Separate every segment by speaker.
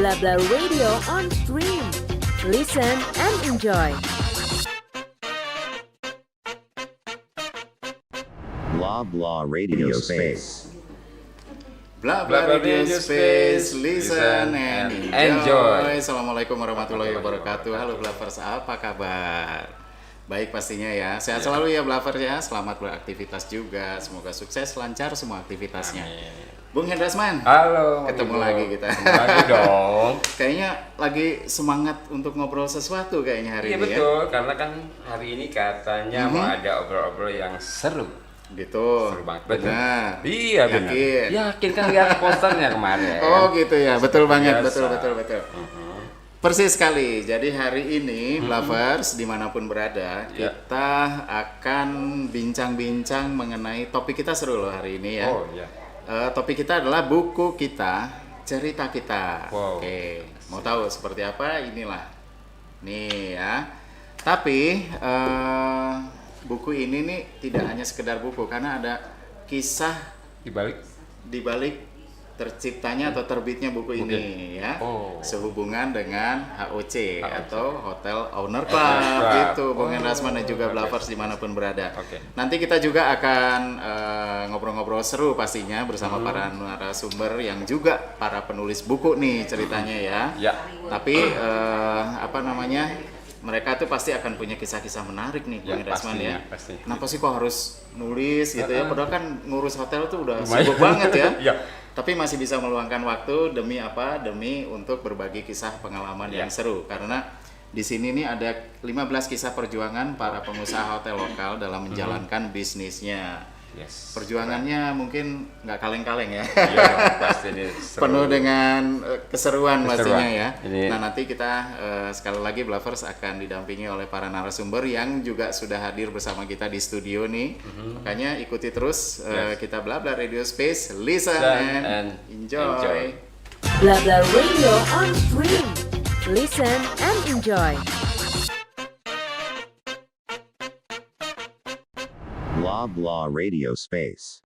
Speaker 1: Bla Bla Radio on stream. Listen and enjoy.
Speaker 2: Blah Blah Radio Space.
Speaker 3: Bla Bla Radio Space, listen and enjoy. Assalamualaikum warahmatullahi wabarakatuh. Halo Blavers, apa kabar? Baik pastinya ya, sehat selalu ya Blavers ya. Selamat beraktivitas juga, semoga sukses, lancar semua aktivitasnya. Bung Hendrasman,
Speaker 4: halo.
Speaker 3: ketemu lagi kita.
Speaker 4: Ketemu lagi dong.
Speaker 3: Kayaknya lagi semangat untuk ngobrol sesuatu kayaknya hari
Speaker 4: Iya
Speaker 3: ini
Speaker 4: betul,
Speaker 3: ya.
Speaker 4: karena kan hari ini katanya mau ada obrol-obrol yang seru.
Speaker 3: Gitu.
Speaker 4: Seru banget. Betul.
Speaker 3: Benar.
Speaker 4: Iya benar.
Speaker 3: Yakin?
Speaker 4: Yakin kan lihat posternya kemarin.
Speaker 3: Oh gitu ya, betul banget,
Speaker 4: Biasa.
Speaker 3: betul. Persis sekali. Jadi hari ini, Blavers dimanapun berada, kita akan bincang-bincang mengenai topik kita seru loh hari ini ya.
Speaker 4: Oh iya.
Speaker 3: Topik kita adalah buku kita, cerita kita.
Speaker 4: Wow.
Speaker 3: Oke, mau tahu seperti apa? Inilah, nih ya. Tapi buku ini nih tidak hanya sekedar buku, karena ada kisah di balik terciptanya atau terbitnya buku ini ya.
Speaker 4: Oh.
Speaker 3: Sehubungan dengan HOC atau Hotel Owner Club gitu, Bung Hendrasman dan juga Blavers dimanapun berada.
Speaker 4: Oke.
Speaker 3: Nanti kita juga akan ngobrol-ngobrol seru pastinya bersama para narasumber yang juga para penulis buku nih ceritanya ya.
Speaker 4: Ya.
Speaker 3: Tapi mereka tuh pasti akan punya kisah-kisah menarik nih, Bung Hendrasman ya.
Speaker 4: Pasti.
Speaker 3: Kenapa sih kok harus nulis gitu ya? Padahal kan ngurus hotel tuh udah
Speaker 4: Lumayan.
Speaker 3: sibuk banget ya.
Speaker 4: Iya.
Speaker 3: Tapi masih bisa meluangkan waktu demi apa? Demi untuk berbagi kisah pengalaman yang seru. Karena di sini nih ada 15 kisah perjuangan para pengusaha hotel lokal dalam menjalankan bisnisnya.
Speaker 4: Yes.
Speaker 3: Perjuangannya mungkin nggak kaleng-kaleng ya.
Speaker 4: Iya, pasti ini seru.
Speaker 3: Penuh dengan keseruan pastinya ya.
Speaker 4: Ini.
Speaker 3: Nah nanti kita sekali lagi Blavers akan didampingi oleh para narasumber yang juga sudah hadir bersama kita di studio nih. Makanya ikuti terus kita Bla Bla Radio Space, listen and enjoy.
Speaker 1: Bla Bla Radio on stream. Listen and enjoy.
Speaker 2: Blah Blah Radio Space.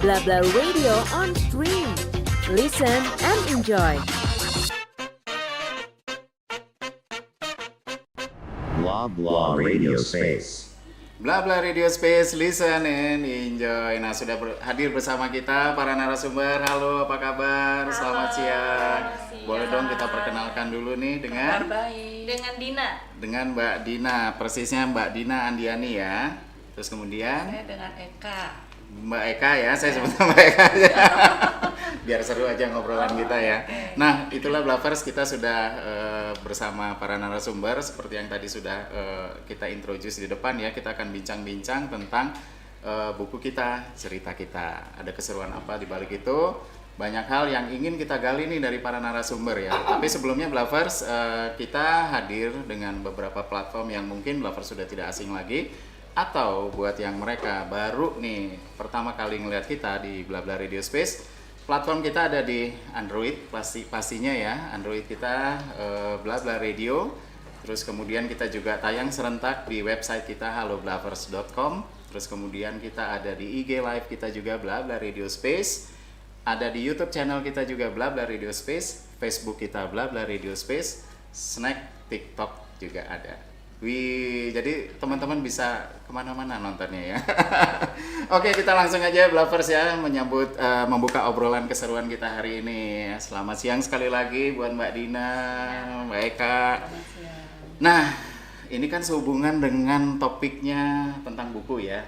Speaker 1: Bla Bla Radio on stream. Listen and enjoy.
Speaker 2: Blah Blah Radio Space.
Speaker 3: Bla Bla Radio Space, listen and enjoy. Nah sudah hadir bersama kita para narasumber. Halo, apa kabar? Selamat siang. Boleh dong kita perkenalkan dulu nih dengan
Speaker 5: Dina.
Speaker 3: Dengan Mbak Dina, persisnya Mbak Dina Andiani ya. Terus kemudian
Speaker 5: Saya dengan Eka.
Speaker 3: Mbak Eka ya, saya sebut Mbak Eka aja. Biar seru aja ngobrolan kita ya. Nah, itulah Blavers, kita sudah bersama para narasumber seperti yang tadi sudah kita introduce di depan ya. Kita akan bincang-bincang tentang buku kita, cerita kita. Ada keseruan apa di balik itu? Banyak hal yang ingin kita gali nih dari para narasumber ya. Tapi sebelumnya Blavers, kita hadir dengan beberapa platform yang mungkin Blavers sudah tidak asing lagi. Atau buat yang mereka baru nih pertama kali ngeliat kita di Bla Bla Radio Space, platform kita ada di Android pastinya ya. Android kita Bla Bla Radio. Terus kemudian kita juga tayang serentak di website kita halloblavers.com. Terus kemudian kita ada di IG live kita juga Bla Bla Radio Space. Ada di YouTube channel kita juga Bla Bla Radio Space. Facebook kita Bla Bla Radio Space. Snack TikTok juga ada. Wih, jadi teman-teman bisa kemana-mana nontonnya ya. Oke, kita langsung aja Blavers ya menyambut membuka obrolan keseruan kita hari ini. Selamat siang sekali lagi buat Mbak Dina, Mbak Eka. Nah, ini kan sehubungan dengan topiknya tentang buku ya.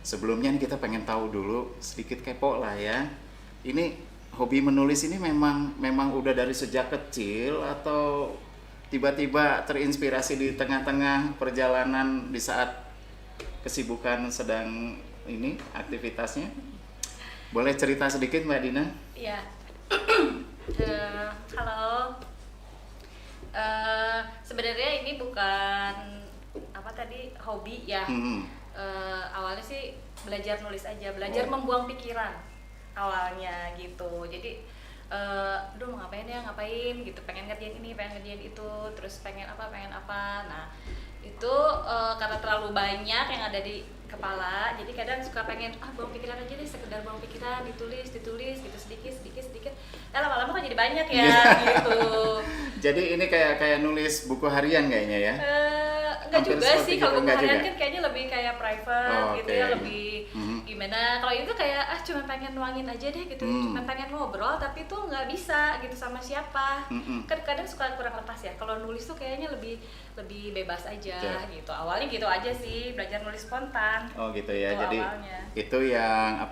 Speaker 3: Sebelumnya kita pengen tahu dulu sedikit kepo lah ya. Ini hobi menulis ini memang udah dari sejak kecil atau tiba-tiba terinspirasi di tengah-tengah perjalanan di saat kesibukan sedang ini aktivitasnya? Boleh cerita sedikit Mbak Dina?
Speaker 5: Iya. Halo. Sebenarnya ini bukan hobi ya. Awalnya sih belajar nulis aja, belajar membuang pikiran awalnya gitu. Jadi mau ngapain gitu, pengen ngerjain ini, pengen ngerjain itu, terus pengen apa. Nah itu karena terlalu banyak yang ada di kepala, jadi kadang suka pengen buang pikiran aja deh, sekedar buang pikiran, ditulis gitu sedikit, lama-lama kan jadi banyak ya gitu.
Speaker 3: Jadi ini kayak nulis buku harian kayaknya ya?
Speaker 5: Enggak juga sih, kalau buku harian
Speaker 3: juga?
Speaker 5: kan kayaknya lebih kayak private gitu ya, lebih gimana. Kalau itu kayak cuma pengen nuangin aja deh gitu, cuma pengen ngobrol tapi tuh nggak bisa gitu sama siapa. Kan kadang suka kurang lepas ya. Kalau nulis tuh kayaknya lebih bebas aja gitu. Awalnya gitu aja sih, belajar nulis spontan.
Speaker 3: Oh gitu ya. Jadi
Speaker 5: awalnya.
Speaker 3: Itu yang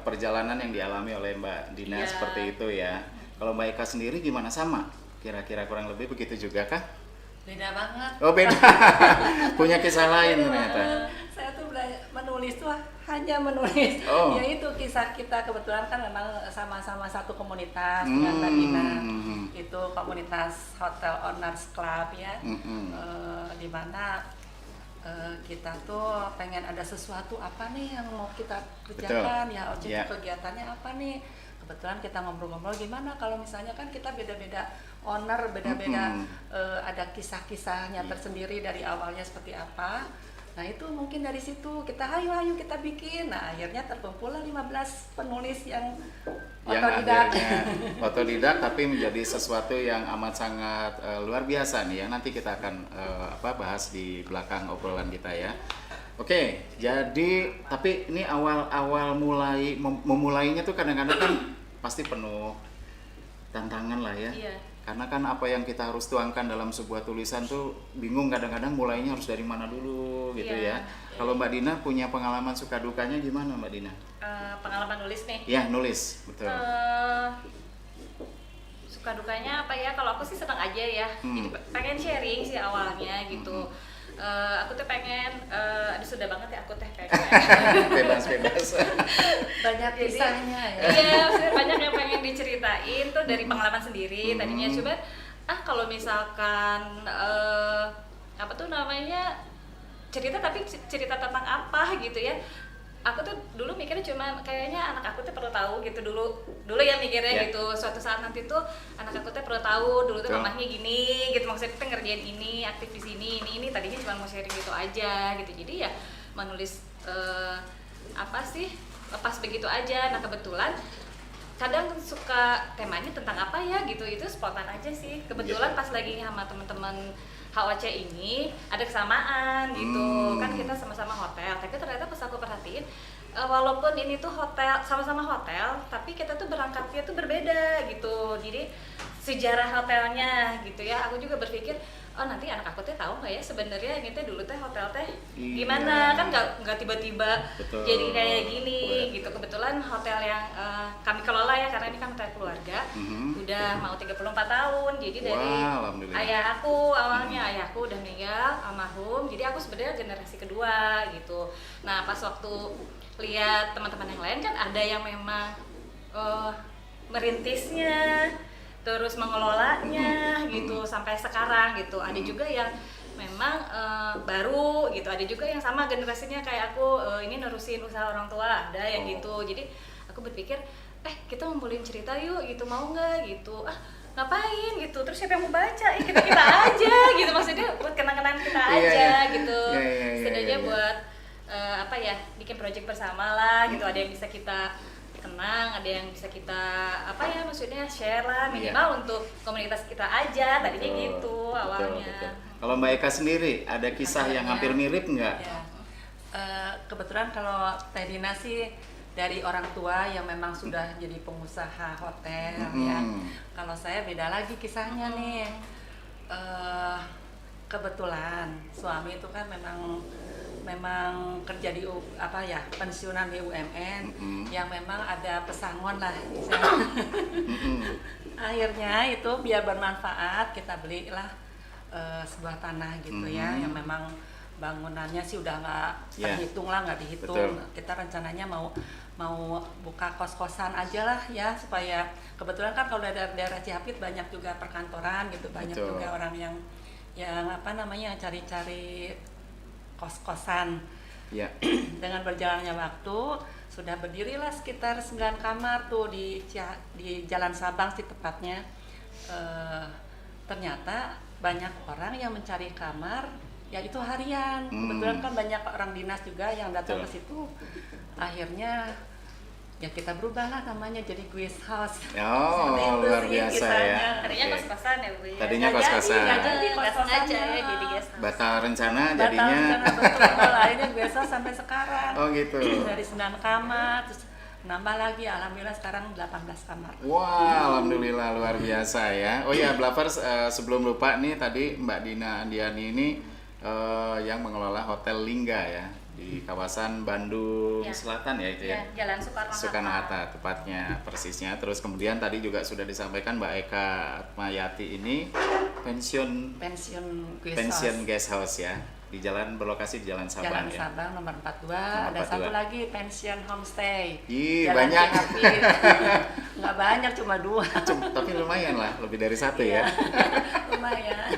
Speaker 3: perjalanan yang dialami oleh Mbak Dina seperti itu ya. Kalau Mbak Eka sendiri gimana, sama? Kira-kira kurang lebih begitu juga kah?
Speaker 6: Beda banget.
Speaker 3: Oh beda. Punya kisah lain ternyata.
Speaker 6: Saya tuh menulis tuh hanya menulis.
Speaker 3: Oh.
Speaker 6: Yaitu kisah kita, kebetulan kan memang sama-sama satu komunitas dengan Mbak Dina. Itu komunitas Hotel Owners Club ya. Di mana kita tuh pengen ada sesuatu apa nih yang mau kita kerjakan. Ya objek kegiatannya apa nih. Kebetulan kita ngobrol-ngobrol gimana kalau misalnya kan kita beda-beda owner, beda-beda ada kisah-kisahnya tersendiri dari awalnya seperti apa. Nah itu mungkin dari situ kita ayo kita bikin. Nah akhirnya terkumpullah 15 penulis yang otodidak.
Speaker 3: Akhirnya otodidak tapi menjadi sesuatu yang amat sangat luar biasa nih yang nanti kita akan bahas di belakang obrolan kita ya. Oke, jadi tapi ini awal memulainya tuh kadang-kadang kan pasti penuh tantangan lah ya.
Speaker 5: Iya.
Speaker 3: Karena kan apa yang kita harus tuangkan dalam sebuah tulisan tuh bingung kadang-kadang mulainya harus dari mana dulu gitu ya. Kalau Mbak Dina punya pengalaman suka dukanya gimana Mbak Dina?
Speaker 5: Pengalaman nulis nih.
Speaker 3: Ya, nulis, betul.
Speaker 5: Suka dukanya apa ya? Kalau aku sih senang aja ya. Jadi pengen sharing sih awalnya gitu. Aku tuh pengen, sudah banget ya aku teh pengen.
Speaker 3: Bebas.
Speaker 6: Banyak kisahnya ya.
Speaker 5: Iya, maksudnya banyak yang pengen diceritain tuh dari pengalaman sendiri. Tadinya coba, kalau misalkan cerita tapi cerita tentang apa gitu ya. Aku tuh dulu mikirnya cuma kayaknya anak aku tuh perlu tahu gitu dulu ya mikirnya gitu. Suatu saat nanti tuh anak aku tuh perlu tahu dulu tuh mamahnya gini gitu, maksudnya kita ngerjain ini, aktif di sini, ini tadinya cuma mau sharing gitu aja gitu. Jadi ya menulis lepas begitu aja. Nah kebetulan kadang suka temanya tentang apa ya gitu, itu spontan aja sih. Kebetulan pas lagi sama teman-teman HOC ini ada kesamaan gitu. Kan kita sama-sama hotel, tapi ternyata pas aku perhatiin walaupun ini tuh hotel, sama-sama hotel, tapi kita tuh berangkatnya tuh berbeda gitu. Jadi sejarah hotelnya gitu ya, aku juga berpikir nanti anak aku teh tahu nggak ya sebenarnya ini teh dulu teh hotel teh gimana. Kan nggak tiba-tiba jadi kayak gini gitu. Kebetulan hotel yang kami kelola ya, karena ini kan hotel keluarga, udah mau 34 tahun. Jadi dari ayah aku, awalnya ayahku udah meninggal almarhum, jadi aku sebenarnya generasi kedua gitu. Nah pas waktu lihat teman-teman yang lain kan ada yang memang merintisnya, terus mengelolanya gitu sampai sekarang gitu. Ada juga yang memang baru gitu, ada juga yang sama generasinya kayak aku, ini nerusin usaha orang tua, ada yang gitu. Jadi aku berpikir kita ngumpulin cerita yuk gitu, mau nggak gitu, ngapain gitu, terus siapa yang mau baca, kita aja gitu, maksudnya buat kenang-kenangan kita aja gitu, setidaknya buat bikin project bersama lah gitu, ada yang bisa kita kenang, ada yang bisa kita maksudnya share lah, minimal untuk komunitas kita aja, tadinya gitu awalnya.
Speaker 3: Betul. Kalau Mbak Eka sendiri ada kisah yang hampir mirip nggak?
Speaker 6: Ya. Kebetulan kalau Teh Dina sih dari orang tua yang memang sudah jadi pengusaha hotel ya. Kalau saya beda lagi kisahnya nih. Kebetulan suami itu kan memang kerja di pensiunan BUMN yang memang ada pesangon lah. Akhirnya itu biar bermanfaat kita belilah sebuah tanah gitu ya, yang memang bangunannya sih udah nggak terhitung lah, nggak dihitung.
Speaker 3: Betul.
Speaker 6: Kita rencananya mau buka kos-kosan aja lah ya, supaya kebetulan kan kalau daerah Cihapit banyak juga perkantoran gitu, banyak juga orang yang cari-cari kos-kosan. Ya. Dengan berjalannya waktu sudah berdirilah sekitar 9 kamar tuh di Jalan Sabang sih tepatnya. Ternyata banyak orang yang mencari kamar, ya itu harian. Kebetulan kan banyak orang dinas juga yang datang ke situ. Akhirnya ya kita berubahlah namanya jadi guest house.
Speaker 3: Oh, luar biasa ya.
Speaker 5: Tadinya kos-kosan ya Bu ya.
Speaker 3: Tadinya kos-kosan.
Speaker 6: Jadi kos-kosan
Speaker 5: aja ya jadi guest house.
Speaker 3: Batal rencana jadinya.
Speaker 6: Betul, akhirnya guest house sampai sekarang.
Speaker 3: Oh gitu.
Speaker 6: Dari 9 kamar terus nambah lagi, alhamdulillah sekarang 18 kamar.
Speaker 3: Wah, alhamdulillah luar biasa ya. Oh ya, Blavers, sebelum lupa nih tadi Mbak Dina Andiani ini yang mengelola Hotel Lingga ya di kawasan Bandung Selatan ya itu ya.
Speaker 5: Jalan
Speaker 3: Soekarno-Hatta tepatnya persisnya. Terus kemudian tadi juga sudah disampaikan Mbak Eka Mayati ini pensiun guest house ya. Di jalan berlokasi di Jalan Sabang.
Speaker 6: Jalan Sabang nomor 42. Ada satu lagi pensiun homestay.
Speaker 3: Jalan banyak.
Speaker 6: Nggak banyak, cuma 2.
Speaker 3: Tapi lumayan lah, lebih dari 1 ya.
Speaker 6: Lumayan.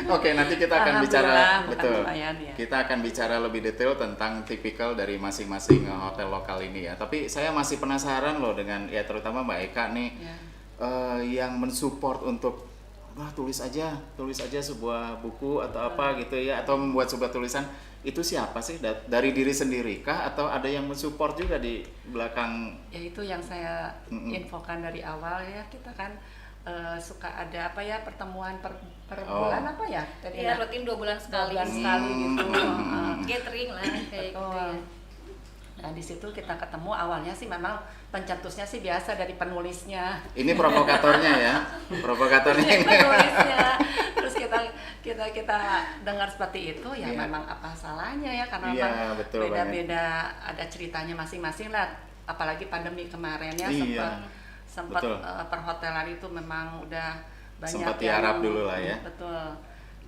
Speaker 3: Oke, nanti kita akan bicara
Speaker 6: lumayan, ya.
Speaker 3: Kita akan bicara lebih detail tentang tipikal dari masing-masing hotel lokal ini ya. Tapi saya masih penasaran loh dengan ya terutama Mbak Eka nih yang mensupport untuk tulis aja sebuah buku atau apa gitu ya, atau membuat sebuah tulisan, itu siapa sih? Dari diri sendiri kah atau ada yang mensupport juga di belakang?
Speaker 6: Ya itu yang saya infokan dari awal ya, kita kan suka ada pertemuan per bulan
Speaker 5: rutin 2 bulan sekali.
Speaker 6: Gitu.
Speaker 5: Gathering lah kayak gitu ya.
Speaker 6: Nah di situ kita ketemu, awalnya sih memang pencetusnya sih biasa dari penulisnya.
Speaker 3: Ini provokatornya ya, provokatornya.
Speaker 6: Penulisnya. Terus kita dengar seperti itu ya memang apa salahnya ya, karena memang beda-beda ada ceritanya masing-masing lah. Apalagi pandemi kemarin ya sempat perhotelan itu memang udah banyak
Speaker 3: sempat tiarap dulu lah ya.
Speaker 6: Betul.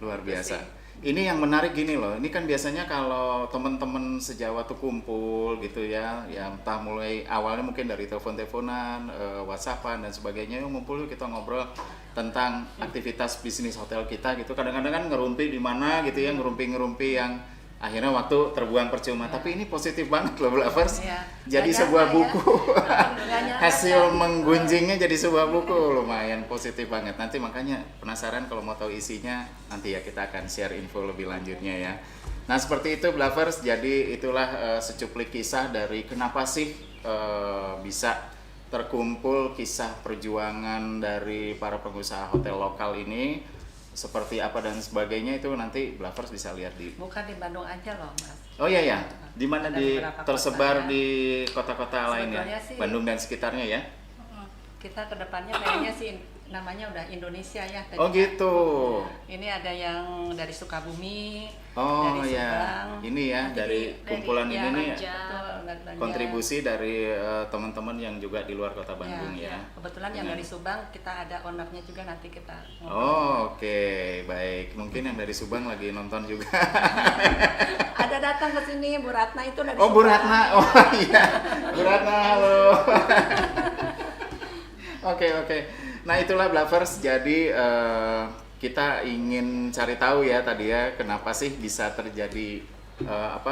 Speaker 3: Luar biasa. Ini yang menarik gini loh, ini kan biasanya kalau teman-teman sejawat tuh kumpul gitu ya, yang entah mulai awalnya mungkin dari telepon-teleponan, WhatsAppan dan sebagainya, ngumpul kita ngobrol tentang aktivitas bisnis hotel kita gitu. Kadang-kadang kan ngerumpi di mana gitu ya, ngerumpi yang akhirnya waktu terbuang percuma. Tapi ini positif banget loh Blavers. Jadi sebuah buku. Hasil menggunjingnya jadi sebuah buku, lumayan positif banget. Nanti makanya penasaran kalau mau tahu isinya, nanti ya kita akan share info lebih lanjutnya ya. Nah seperti itu Blavers, jadi itulah secuplik kisah dari kenapa sih bisa terkumpul kisah perjuangan dari para pengusaha hotel lokal ini. Seperti apa dan sebagainya itu nanti Blavers bisa lihat di.
Speaker 6: Bukan di Bandung aja loh Mas.
Speaker 3: Oh iya, di mana tersebar di kota-kota lain ya, Bandung dan sekitarnya ya.
Speaker 6: Kita kedepannya kayaknya sih namanya udah Indonesia ya.
Speaker 3: Oh gitu.
Speaker 6: Ini ada yang dari Sukabumi,
Speaker 3: dari
Speaker 6: Subang.
Speaker 3: Ini ya dari kumpulan ini nih kontribusi
Speaker 6: Banjar.
Speaker 3: dari teman-teman yang juga di luar kota Bandung ya.
Speaker 6: Kebetulan yang dari Subang kita ada ownernya juga, nanti kita ngobrol.
Speaker 3: Oh oke, baik. Mungkin yang dari Subang lagi nonton juga.
Speaker 6: Ada datang ke sini Bu Ratna itu dari
Speaker 3: Subang. Bu Ratna, oh iya, Bu Ratna halo. Oke. Nah itulah Blavers, jadi kita ingin cari tahu ya tadi ya kenapa sih bisa terjadi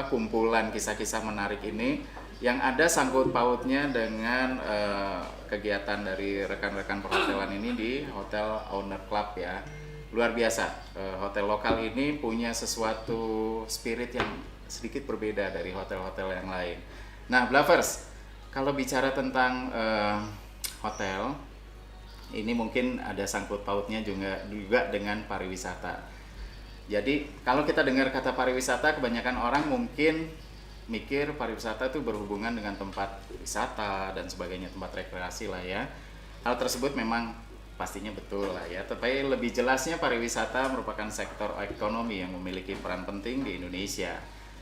Speaker 3: kumpulan kisah-kisah menarik ini yang ada sangkut pautnya dengan kegiatan dari rekan-rekan perhotelan ini di Hotel Owner Club ya. Luar biasa, hotel lokal ini punya sesuatu spirit yang sedikit berbeda dari hotel-hotel yang lain. Nah, Blavers, kalau bicara tentang hotel, ini mungkin ada sangkut pautnya juga dengan pariwisata. Jadi kalau kita dengar kata pariwisata, kebanyakan orang mungkin mikir pariwisata itu berhubungan dengan tempat wisata dan sebagainya, tempat rekreasi lah ya. Hal tersebut memang pastinya betul lah ya. Tapi lebih jelasnya pariwisata merupakan sektor ekonomi yang memiliki peran penting di Indonesia.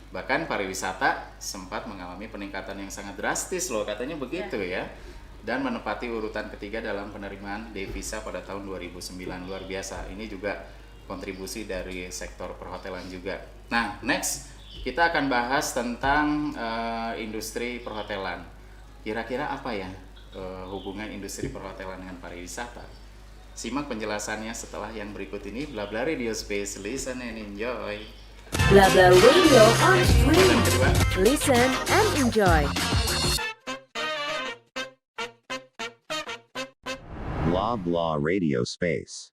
Speaker 3: Bahkan pariwisata sempat mengalami peningkatan yang sangat drastis loh, katanya begitu ya. Dan menempati urutan ketiga dalam penerimaan devisa pada tahun 2009. Luar biasa. Ini juga kontribusi dari sektor perhotelan juga. Nah, next kita akan bahas tentang industri perhotelan. Kira-kira apa ya hubungan industri perhotelan dengan pariwisata? Simak penjelasannya setelah yang berikut ini. Bla Bla Radio Space, listen and enjoy.
Speaker 1: Bla Bla Radio on stream. Listen and enjoy.
Speaker 2: Blah Blah Radio Space.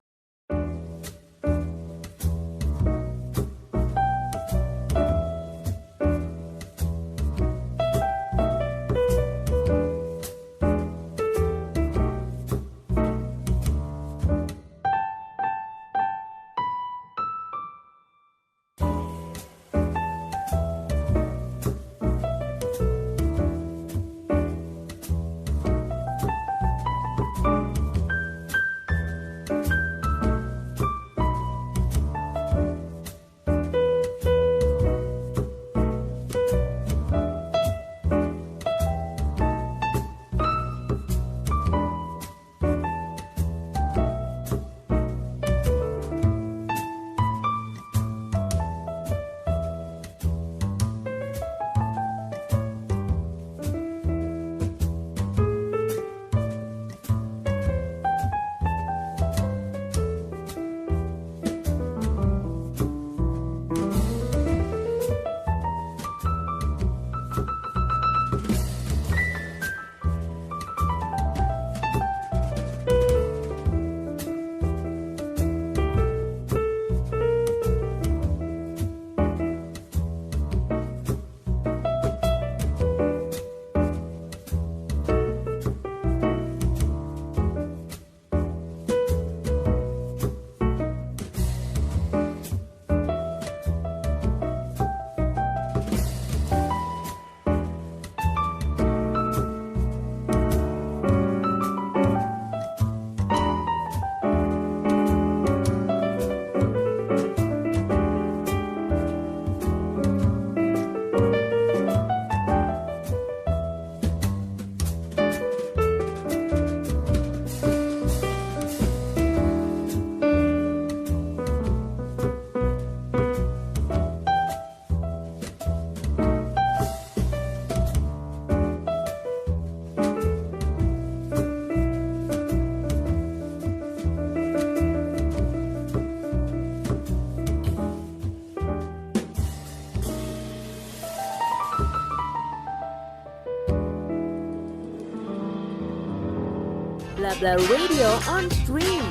Speaker 1: Bla Bla Radio on stream.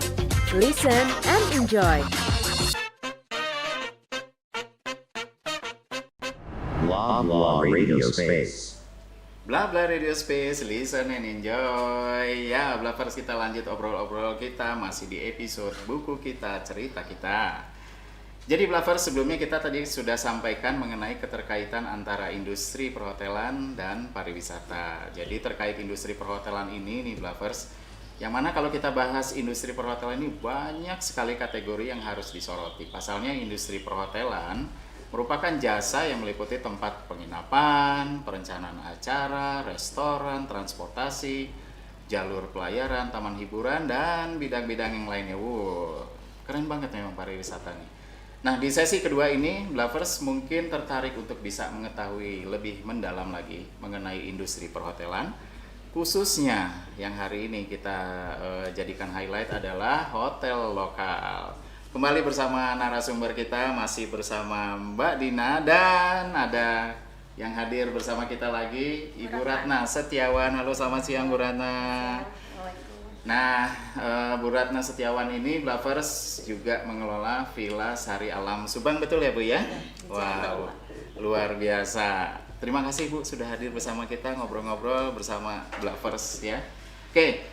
Speaker 1: Listen and enjoy.
Speaker 2: Blah Blah Radio Space.
Speaker 3: Bla Bla Radio Space, listen and enjoy. Ya, Blavers, kita lanjut obrol-obrol kita masih di episode buku kita, cerita kita. Jadi Blavers, sebelumnya kita tadi sudah sampaikan mengenai keterkaitan antara industri perhotelan dan pariwisata. Jadi terkait industri perhotelan ini nih Blavers, yang mana kalau kita bahas industri perhotelan ini banyak sekali kategori yang harus disoroti. Pasalnya industri perhotelan merupakan jasa yang meliputi tempat penginapan, perencanaan acara, restoran, transportasi, jalur pelayaran, taman hiburan, dan bidang-bidang yang lainnya. Wow, keren banget memang pariwisata nih. Nah, di sesi kedua ini, Blavers mungkin tertarik untuk bisa mengetahui lebih mendalam lagi mengenai industri perhotelan. Khususnya yang hari ini kita jadikan highlight adalah hotel lokal. Kembali bersama narasumber kita, masih bersama Mbak Dina dan ada yang hadir bersama kita lagi Ibu Ratna Setiawan. Halo, selamat siang Bu Ratna. Nah, Bu Ratna Setiawan ini Blavers juga mengelola Villa Sari Alam Subang, betul ya Bu ya? Wow, luar biasa. Terima kasih Bu sudah hadir bersama kita ngobrol-ngobrol bersama Blavers ya. Oke,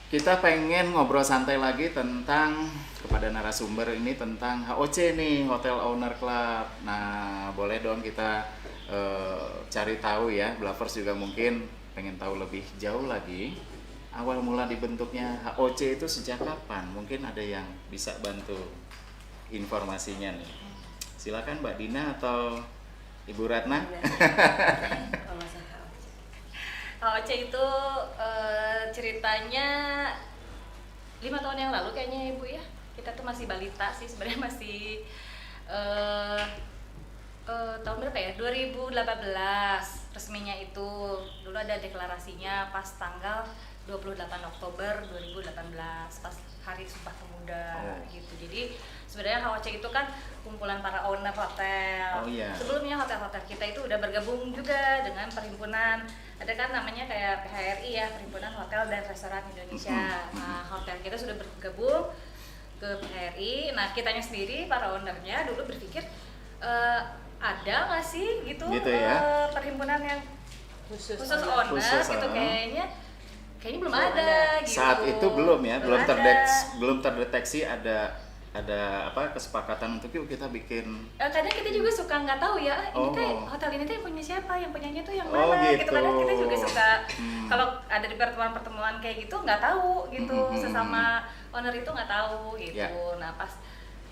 Speaker 3: kita pengen ngobrol santai lagi tentang kepada narasumber ini tentang HOC nih, Hotel Owner Club. Nah, boleh dong kita cari tahu ya, Blavers juga mungkin pengen tahu lebih jauh lagi awal mula dibentuknya HOC itu sejak kapan? Mungkin ada yang bisa bantu informasinya nih. Silakan Mbak Dina atau Ibu Ratna.
Speaker 5: HOC itu ceritanya 5 tahun yang lalu kayaknya ya Bu ya. Kita tuh masih balita sih sebenarnya, masih tahun berapa ya? 2018 resminya itu. Dulu ada deklarasinya pas tanggal 28 Oktober 2018 pas Hari Sumpah Pemuda gitu. Jadi sebenarnya HOC itu kan kumpulan para owner hotel. Sebelumnya hotel-hotel kita itu udah bergabung juga dengan perhimpunan, ada kan namanya kayak PHRI ya, Perhimpunan Hotel dan Restoran Indonesia. Nah, hotel kita sudah bergabung ke PHRI. Nah, kitanya sendiri para ownernya dulu berpikir ada nggak sih gitu ya? Perhimpunan yang khusus owner gitu, kayaknya belum ada gitu.
Speaker 3: Saat itu belum ya, belum terdeteksi ada apa kesepakatan untuk yuk kita bikin.
Speaker 5: Kadang kita juga suka nggak tahu ya, ini teh hotel ini teh yang punya siapa, yang punyanya tuh yang mana gitu. Kadang kita juga suka kalau ada di pertemuan-pertemuan kayak gitu nggak tahu gitu, sesama owner itu nggak tahu gitu. Nah pas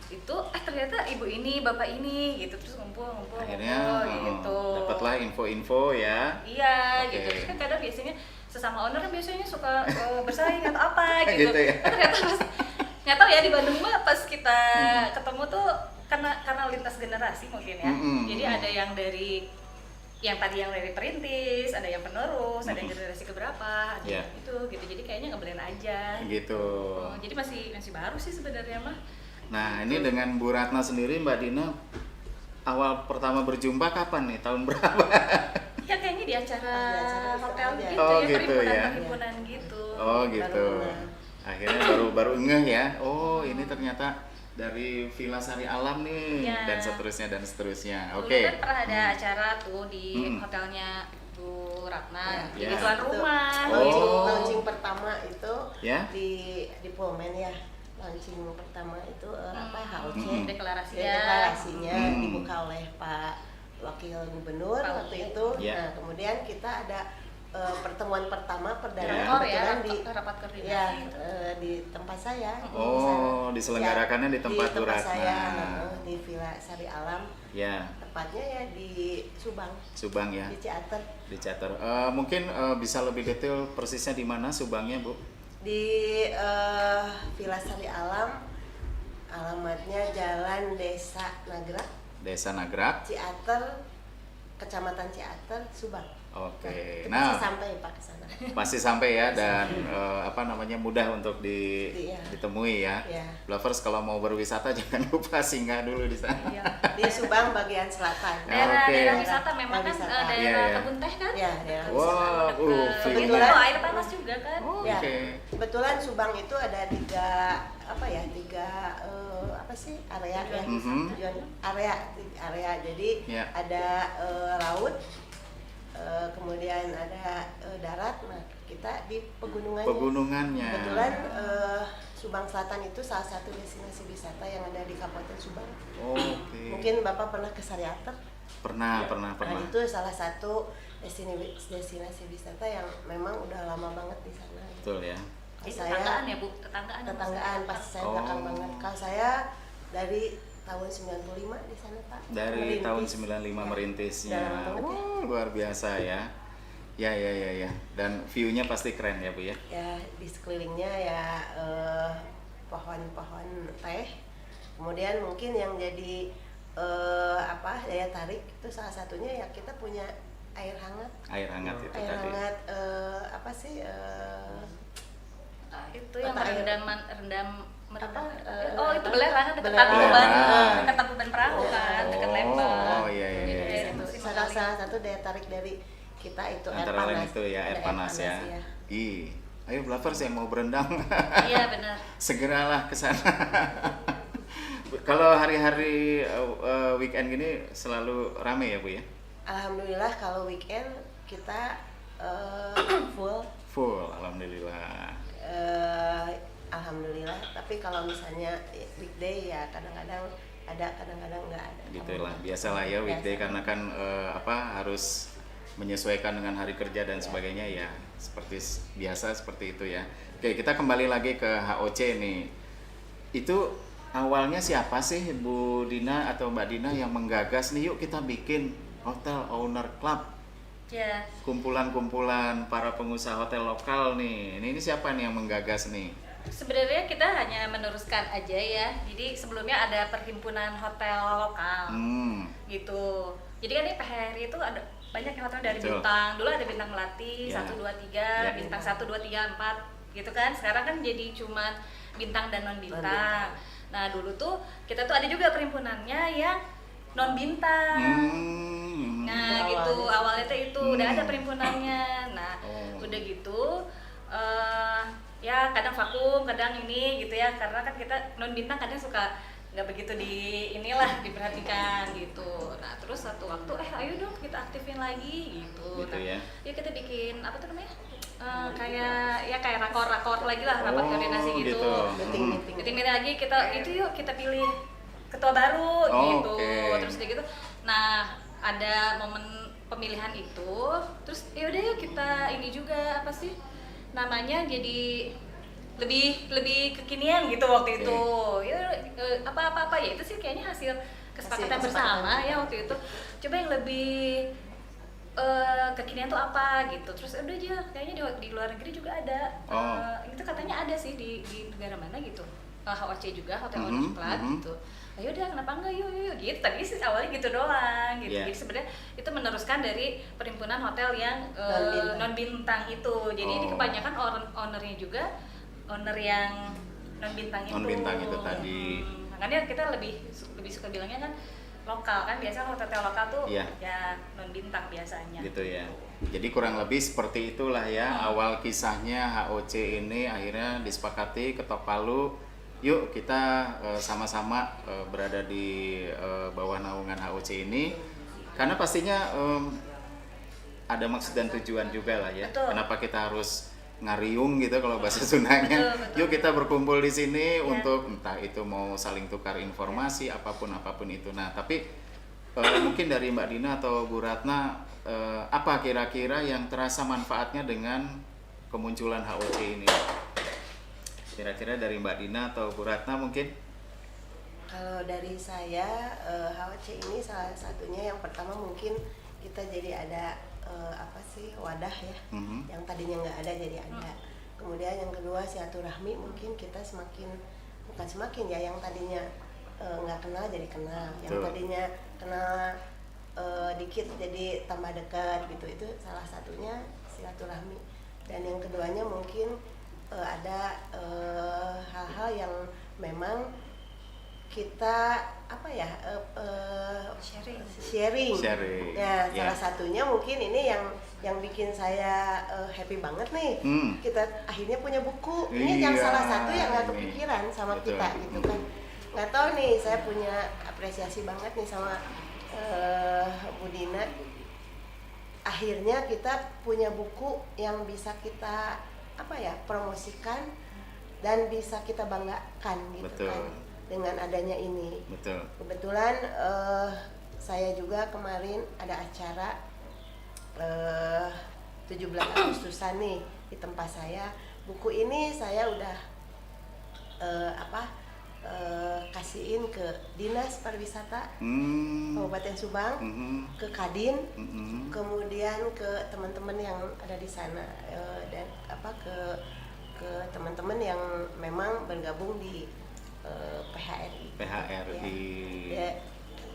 Speaker 5: itu ternyata ibu ini bapak ini gitu, terus ngumpul
Speaker 3: akhirnya
Speaker 5: gitu.
Speaker 3: Dapatlah info-info ya.
Speaker 5: Iya gitu. Terus kan kadang biasanya sesama owner kan biasanya suka bersaing atau apa gitu. Ya? Ternyata pas nggak tahu ya di Bandung mah pas kita ketemu tuh karena lintas generasi mungkin ya. Jadi ada yang dari yang dari perintis, ada yang penerus, ada yang generasi keberapa, ada yang itu gitu. Jadi kayaknya ngebelen aja.
Speaker 3: Gitu.
Speaker 5: Jadi masih baru sih sebenarnya mah.
Speaker 3: Nah, ini dengan Bu Ratna sendiri, Mbak Dina, awal pertama berjumpa kapan nih? Tahun berapa?
Speaker 5: Ya kayaknya di acara hotel gitu perhimpunan gitu.
Speaker 3: Oh gitu. Akhirnya baru ngeh ya. Oh, ini ternyata dari Villa Sari Alam nih dan seterusnya. Oke.
Speaker 5: Kan pernah ada acara tuh di hotelnya Bu Ratna, jadi tuan rumah.
Speaker 7: Launching pertama itu di Pullman ya. Launching pertama itu HOC deklarasinya dibuka oleh Pak Wakil Gubernur waktu itu. Nah, kemudian kita ada pertemuan pertama perdana kebetulan di
Speaker 5: rapat koordinasi
Speaker 7: di tempat saya.
Speaker 3: Diselenggarakannya di tempat Bu Ratna.
Speaker 7: Saya di Villa Sari Alam. Tepatnya ya di Subang ya. Di
Speaker 3: Ciater. Mungkin bisa lebih detail persisnya di mana Subangnya, Bu?
Speaker 7: Di Villa Sari Alam, alamatnya Jalan Desa Nagrak, Ciater, Kecamatan Ciater, Subang.
Speaker 3: Oke.
Speaker 7: Nah, pasti sampai Pak ke sana.
Speaker 3: Pasti sampai ya, dan mudah untuk ditemui ya. Blavers kalau mau berwisata jangan lupa singgah dulu di sana.
Speaker 7: Di Subang bagian selatan.
Speaker 5: Daerah wisata memang kan daerah kebun teh kan?
Speaker 7: Iya, daerah
Speaker 5: wisata.
Speaker 7: Kebetulan
Speaker 5: air panas juga kan?
Speaker 7: Kebetulan Subang itu ada tiga area ya. Area. Jadi ada laut, kemudian ada darat. Nah, kita di pegunungannya. Kebetulan Subang Selatan itu salah satu destinasi wisata yang ada di Kabupaten Subang. Mungkin Bapak pernah ke Sariater?
Speaker 3: Pernah.
Speaker 7: Nah, itu salah satu destinasi wisata yang memang udah lama banget di sana.
Speaker 5: Betul ya. Tetanggaan ya Bu?
Speaker 7: Tetanggaan, pas saya belakang banget. Kalau saya dari tahun 95 di sana Pak.
Speaker 3: Dari tahun 95 merintisnya. Luar biasa ya. Ya. Dan view-nya pasti keren ya Bu ya?
Speaker 7: Ya, di sekelilingnya ya pohon-pohon teh. Kemudian mungkin yang jadi daya tarik itu salah satunya ya kita punya air hangat.
Speaker 3: Air hangat itu
Speaker 7: air
Speaker 3: tadi.
Speaker 7: Hangat
Speaker 5: itu yang rendam itu belerang dekat
Speaker 3: Tangkuban
Speaker 5: Perahu kan, dekat Lembang.
Speaker 3: Iya.
Speaker 7: salah satu daya tarik dari kita itu air
Speaker 3: Antara lain
Speaker 7: panas.
Speaker 3: itu ya air
Speaker 7: Ada
Speaker 3: panas ya. Ayo Blavers yang mau berendam.
Speaker 5: Iya benar.
Speaker 3: Segeralah ke sana. Kalau hari-hari weekend gini selalu rame ya Bu ya?
Speaker 7: Alhamdulillah kalau weekend kita full.
Speaker 3: Full, alhamdulillah.
Speaker 7: Alhamdulillah. Tapi kalau misalnya weekday ya kadang-kadang ada, kadang-kadang nggak ada.
Speaker 3: Gitulah, biasalah ya weekday
Speaker 7: Biasa.
Speaker 3: karena kan harus menyesuaikan dengan hari kerja dan sebagainya ya. Seperti biasa seperti itu ya. Oke, kita kembali lagi ke HOC nih. Itu awalnya siapa sih Bu Dina atau Mbak Dina yang menggagas nih, yuk kita bikin Hotel Owner Club,
Speaker 5: Ya.
Speaker 3: kumpulan-kumpulan para pengusaha hotel lokal nih. Ini siapa nih yang menggagas nih?
Speaker 5: Sebenarnya kita hanya meneruskan aja ya. Jadi sebelumnya ada perhimpunan hotel lokal gitu. Jadi kan di PHRI itu ada banyak yang hotel dari
Speaker 3: Betul.
Speaker 5: bintang. Dulu ada bintang Melati,
Speaker 3: Ya.
Speaker 5: 1, 2, 3,
Speaker 3: Ya.
Speaker 5: bintang 1, 2, 3, 4 gitu kan. Sekarang kan jadi cuman bintang dan non bintang. Nah, dulu tuh kita tuh ada juga perhimpunannya yang non bintang. Nah,
Speaker 7: Itu
Speaker 5: gitu awalnya tuh itu udah ada
Speaker 3: Hmm.
Speaker 5: perhimpunannya. Nah,
Speaker 3: Oh.
Speaker 5: udah gitu ya kadang vakum, kadang ini gitu ya. Karena kan kita non bintang kadang suka nggak begitu diperhatikan gitu. Nah, terus satu waktu ayo dong kita aktifin lagi gitu.
Speaker 3: Gitu
Speaker 5: Nah,
Speaker 3: ya.
Speaker 5: ya kita bikin apa tuh namanya? Kayak rakor lagi lah, rapat
Speaker 3: Oh,
Speaker 5: koordinasi gitu.
Speaker 3: gitu.
Speaker 7: Meeting.
Speaker 5: Meeting lagi kita itu yuk kita pilih ketua baru
Speaker 3: Oh,
Speaker 5: gitu.
Speaker 3: oke.
Speaker 5: Terus udah gitu. Nah, ada momen pemilihan itu, terus ya udah yuk kita ini juga apa sih namanya jadi lebih kekinian gitu waktu itu. Ya apa ya itu sih kayaknya hasil kesepakatan bersama ya waktu itu. Coba yang lebih kekinian tuh apa gitu. Terus udah aja kayaknya di luar negeri juga ada. Itu katanya ada sih di negara mana gitu. HOC juga, Hotel Owners Club gitu. Ayo udah kenapa enggak yuk gitu. Tadi sih awalnya gitu doang gitu.
Speaker 3: Yeah.
Speaker 5: Jadi sebenarnya itu meneruskan dari perhimpunan hotel yang
Speaker 7: Non-bintang.
Speaker 5: non bintang itu. Jadi ini kebanyakan ownernya juga owner yang non bintang itu.
Speaker 3: Non-bintang itu tadi.
Speaker 5: Makanya kita lebih suka bilangnya kan lokal kan, biasa hotel lokal tuh
Speaker 3: Iya.
Speaker 5: ya non bintang biasanya.
Speaker 3: Gitu ya. Jadi kurang lebih seperti itulah ya awal kisahnya HOC ini akhirnya disepakati ketok palu. Yuk kita sama-sama berada di bawah naungan HOC ini karena pastinya ada maksud dan tujuan juga lah ya.
Speaker 5: Betul.
Speaker 3: Kenapa kita harus ngariung gitu kalau bahasa Sundanya.
Speaker 5: Betul.
Speaker 3: Yuk kita berkumpul di sini untuk entah itu mau saling tukar informasi apapun itu. Nah, tapi mungkin dari Mbak Dina atau Bu Ratna apa kira-kira yang terasa manfaatnya dengan kemunculan HOC ini? Kira-kira dari Mbak Dina atau Bu Ratna mungkin?
Speaker 7: Kalau dari saya HOC ini salah satunya yang pertama mungkin kita jadi ada wadah ya, yang tadinya nggak ada jadi ada. Kemudian yang kedua silaturahmi, mungkin kita bukan semakin ya, yang tadinya nggak kenal jadi kenal, yang
Speaker 3: Betul.
Speaker 7: tadinya kenal dikit jadi tambah dekat gitu. Itu salah satunya silaturahmi. Dan yang keduanya mungkin ada hal-hal yang memang kita sharing. Ya,
Speaker 3: Ya.
Speaker 7: salah satunya mungkin ini yang bikin saya happy banget nih. Kita akhirnya punya buku. Ini yang
Speaker 3: Iya,
Speaker 7: salah satu yang nggak
Speaker 3: ini.
Speaker 7: kepikiran sama
Speaker 3: Betul.
Speaker 7: kita gitu kan. Nggak tahu nih, saya punya apresiasi banget nih sama Bu Dina. Akhirnya kita punya buku yang bisa kita promosikan dan bisa kita banggakan gitu.
Speaker 3: Betul.
Speaker 7: Kan dengan adanya ini.
Speaker 3: Betul.
Speaker 7: Kebetulan saya juga kemarin ada acara 17 Agustusan nih di tempat saya. Buku ini saya udah kasihin ke Dinas Pariwisata Kabupaten Subang, ke Kadin, kemudian ke teman-teman yang ada di sana dan ke teman-teman yang memang bergabung di PHRI. Ya,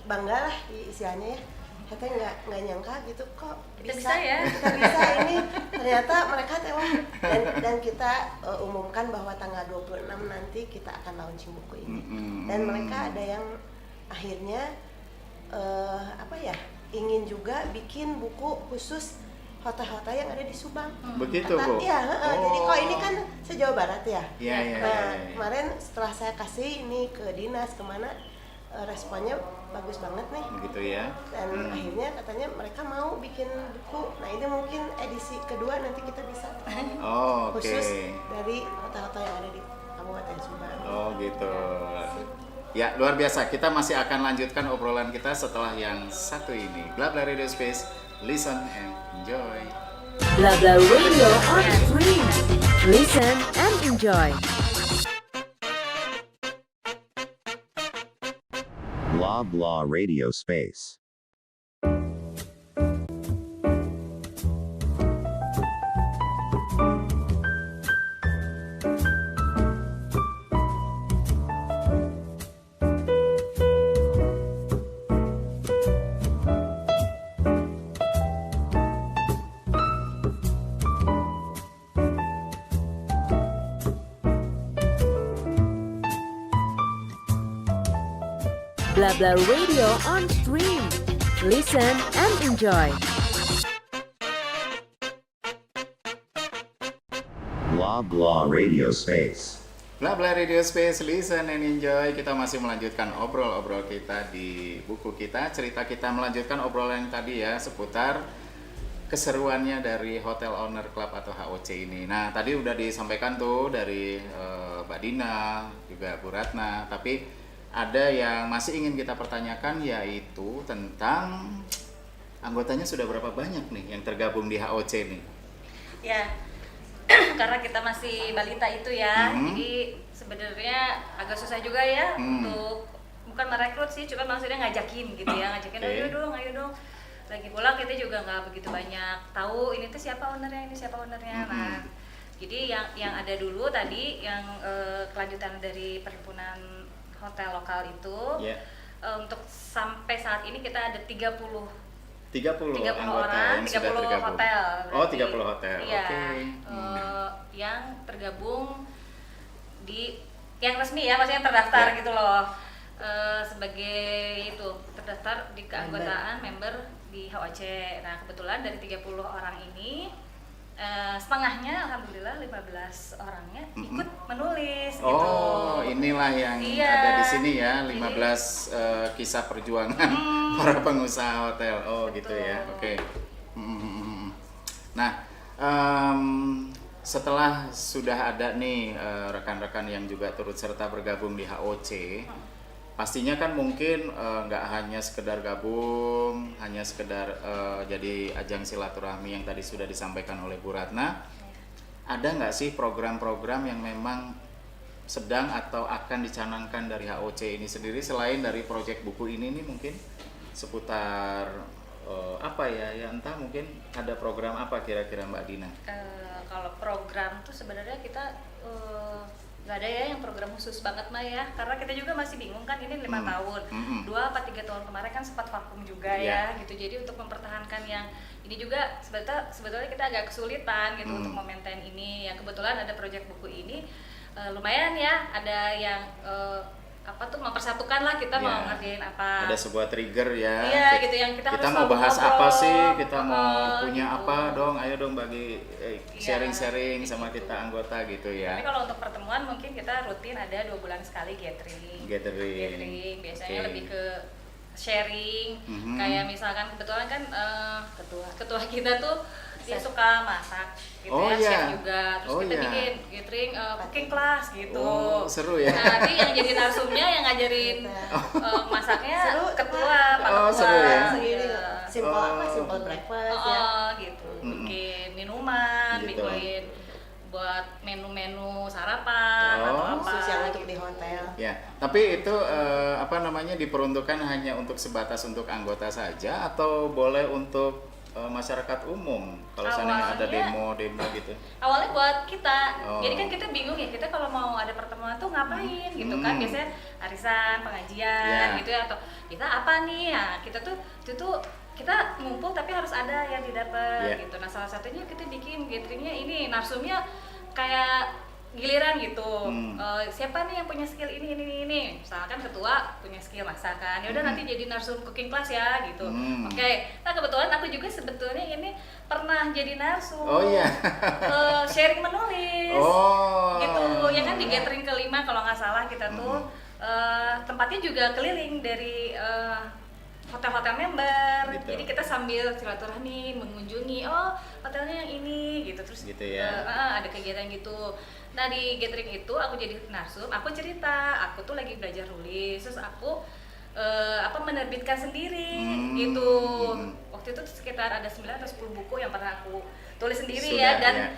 Speaker 7: bangga lah istilahnya ya. Kita nggak nyangka gitu kok
Speaker 5: Kita bisa ya.
Speaker 7: kita bisa ini ternyata mereka tewas dan kita umumkan bahwa tanggal 26 nanti kita akan launching buku ini. Dan mereka ada yang akhirnya ingin juga bikin buku khusus hotel-hotel yang ada di Subang.
Speaker 3: Begitu, Bu?
Speaker 7: Iya, jadi kok ini kan se-Jawa Barat ya.
Speaker 3: Iya.
Speaker 7: Kemarin setelah saya kasih ini ke dinas kemana, responnya bagus banget nih.
Speaker 3: Begitu ya.
Speaker 7: Dan akhirnya katanya mereka mau bikin buku. Nah ini mungkin edisi kedua nanti kita bisa khusus dari hotel-hotel yang ada di Kabupaten Subang.
Speaker 3: Oh gitu. Ya luar biasa. Kita masih akan lanjutkan obrolan kita setelah yang satu ini. Bla Bla Radio Space, listen and enjoy.
Speaker 1: Bla Bla Radio on Stream. Listen and enjoy.
Speaker 2: Bla Bla Radio Space.
Speaker 1: Bla Bla Radio on Stream. Listen and enjoy.
Speaker 2: Bla Bla Radio Space.
Speaker 3: Bla Bla Radio Space, listen and enjoy. Kita masih melanjutkan obrol-obrol kita di buku kita. Cerita kita melanjutkan obrolan yang tadi ya seputar keseruannya dari Hotel Owner Club atau HOC ini. Nah tadi udah disampaikan tuh dari Mbak Dina, juga Bu Ratna. Tapi ada yang masih ingin kita pertanyakan yaitu tentang anggotanya sudah berapa banyak nih yang tergabung di HOC nih?
Speaker 5: Ya, karena kita masih balita itu ya, jadi sebenarnya agak susah juga ya untuk bukan merekrut sih, cuma maksudnya ngajakin gitu ya, ngajakin ayo dong. Lagi pula kita juga nggak begitu banyak tahu ini tuh siapa ownernya. Nah, jadi yang ada dulu tadi yang kelanjutan dari perhimpunan hotel lokal itu untuk sampai saat ini kita ada 30
Speaker 3: anggota
Speaker 5: orang,
Speaker 3: yang
Speaker 5: 30
Speaker 3: sudah tergabung.
Speaker 5: hotel.
Speaker 3: Oh, 30 hotel.
Speaker 5: Iya.
Speaker 3: Oke.
Speaker 5: Yang tergabung di yang resmi ya, maksudnya terdaftar gitu loh. Sebagai itu terdaftar di keanggotaan member di HOC. Nah, kebetulan dari 30 orang ini setengahnya alhamdulillah 15 orangnya ikut menulis gitu.
Speaker 3: Oh, inilah yang ada di sini ya, 15 kisah perjuangan para pengusaha hotel. Oh, betul. Gitu ya. Oke. Nah, setelah sudah ada nih rekan-rekan yang juga turut serta bergabung di HOC, pastinya kan mungkin nggak hanya sekedar gabung, hanya sekedar jadi ajang silaturahmi yang tadi sudah disampaikan oleh Bu Ratna. Ada nggak sih program-program yang memang sedang atau akan dicanangkan dari HOC ini sendiri selain dari proyek buku ini nih mungkin seputar apa ya entah mungkin ada program apa kira-kira Mbak Dina?
Speaker 5: Kalau program tuh sebenarnya kita nggak ada ya yang program khusus banget mah ya, karena kita juga masih bingung kan, ini 5 tahun, 2 apa 3 tahun kemarin kan sempat vakum juga ya gitu. Jadi untuk mempertahankan yang ini juga sebetulnya kita agak kesulitan gitu untuk memaintain ini. Yang kebetulan ada proyek buku ini lumayan ya, ada yang mempersatukan lah kita mau ngerjain apa.
Speaker 3: Ada sebuah trigger ya.
Speaker 5: Iya gitu, yang kita harus
Speaker 3: mau bahas
Speaker 5: ngobrol,
Speaker 3: apa sih, kita mau punya
Speaker 5: gitu.
Speaker 3: apa dong, ayo dong bagi sharing-sharing sama kita anggota gitu ya.
Speaker 5: Tapi kalau untuk pertemuan mungkin kita rutin ada 2 bulan sekali gathering. Biasanya lebih ke sharing. Kayak misalkan kebetulan kan ketua kita tuh dia suka masak gitu chef juga. Terus kita bikin gathering cooking class gitu.
Speaker 3: Oh, seru ya.
Speaker 5: Nah, nanti yang jadi narsumnya yang ngajarin masaknya ketua, Pak Ketua.
Speaker 3: Seru ya.
Speaker 7: Simple breakfast ya.
Speaker 5: Gitu. Bikin minuman,
Speaker 3: gitu.
Speaker 5: bikin buat menu-menu sarapan atau apa
Speaker 7: khusus yang untuk di hotel.
Speaker 3: Ya, tapi itu diperuntukkan hanya untuk sebatas untuk anggota saja atau boleh untuk masyarakat umum kalau seandainya ada demo gitu?
Speaker 5: Awalnya buat kita, jadi kan kita bingung ya, kita kalau mau ada pertemuan tuh ngapain gitu kan, biasanya arisan, pengajian gitu ya, atau kita apa nih ya, kita tuh itu tuh kita ngumpul tapi harus ada yang didapat gitu. Nah salah satunya kita bikin gatheringnya ini narsumnya kayak giliran gitu. Siapa nih yang punya skill ini. Misalkan ketua punya skill masakan, ya udah nanti jadi narsum cooking class ya gitu. Oke. Nah kebetulan aku juga sebetulnya ini pernah jadi narsum.
Speaker 3: Oh iya.
Speaker 5: Sharing menulis. Gitu. Ya kan di gathering kelima kalau nggak salah kita tuh tempatnya juga keliling dari hotel-hotel member,
Speaker 3: gitu.
Speaker 5: jadi kita sambil silaturahmi mengunjungi hotelnya yang ini gitu, terus
Speaker 3: gitu ya.
Speaker 5: Ada kegiatan gitu. Nah di gathering itu aku jadi narsum, aku cerita aku tuh lagi belajar nulis, terus aku menerbitkan sendiri gitu. Waktu itu sekitar ada 9 atau 10 buku yang pernah aku tulis sendiri dan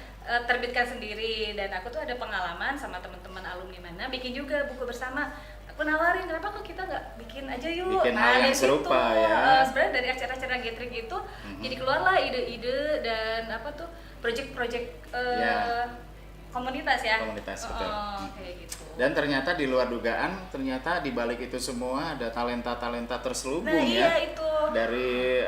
Speaker 5: terbitkan sendiri, dan aku tuh ada pengalaman sama teman-teman alumni mana bikin juga buku bersama. Aku nawarin, kenapa kok kita nggak bikin aja yuk.
Speaker 3: Bikin hal yang serupa ya.
Speaker 5: Sebenarnya dari acara-acara gathering itu jadi keluarlah ide-ide dan project-project komunitas ya.
Speaker 3: Komunitas, betul.
Speaker 5: Kayak gitu.
Speaker 3: Dan ternyata di luar dugaan, ternyata di balik itu semua ada talenta-talenta terselubung
Speaker 5: iya,
Speaker 3: ya.
Speaker 5: itu.
Speaker 3: Dari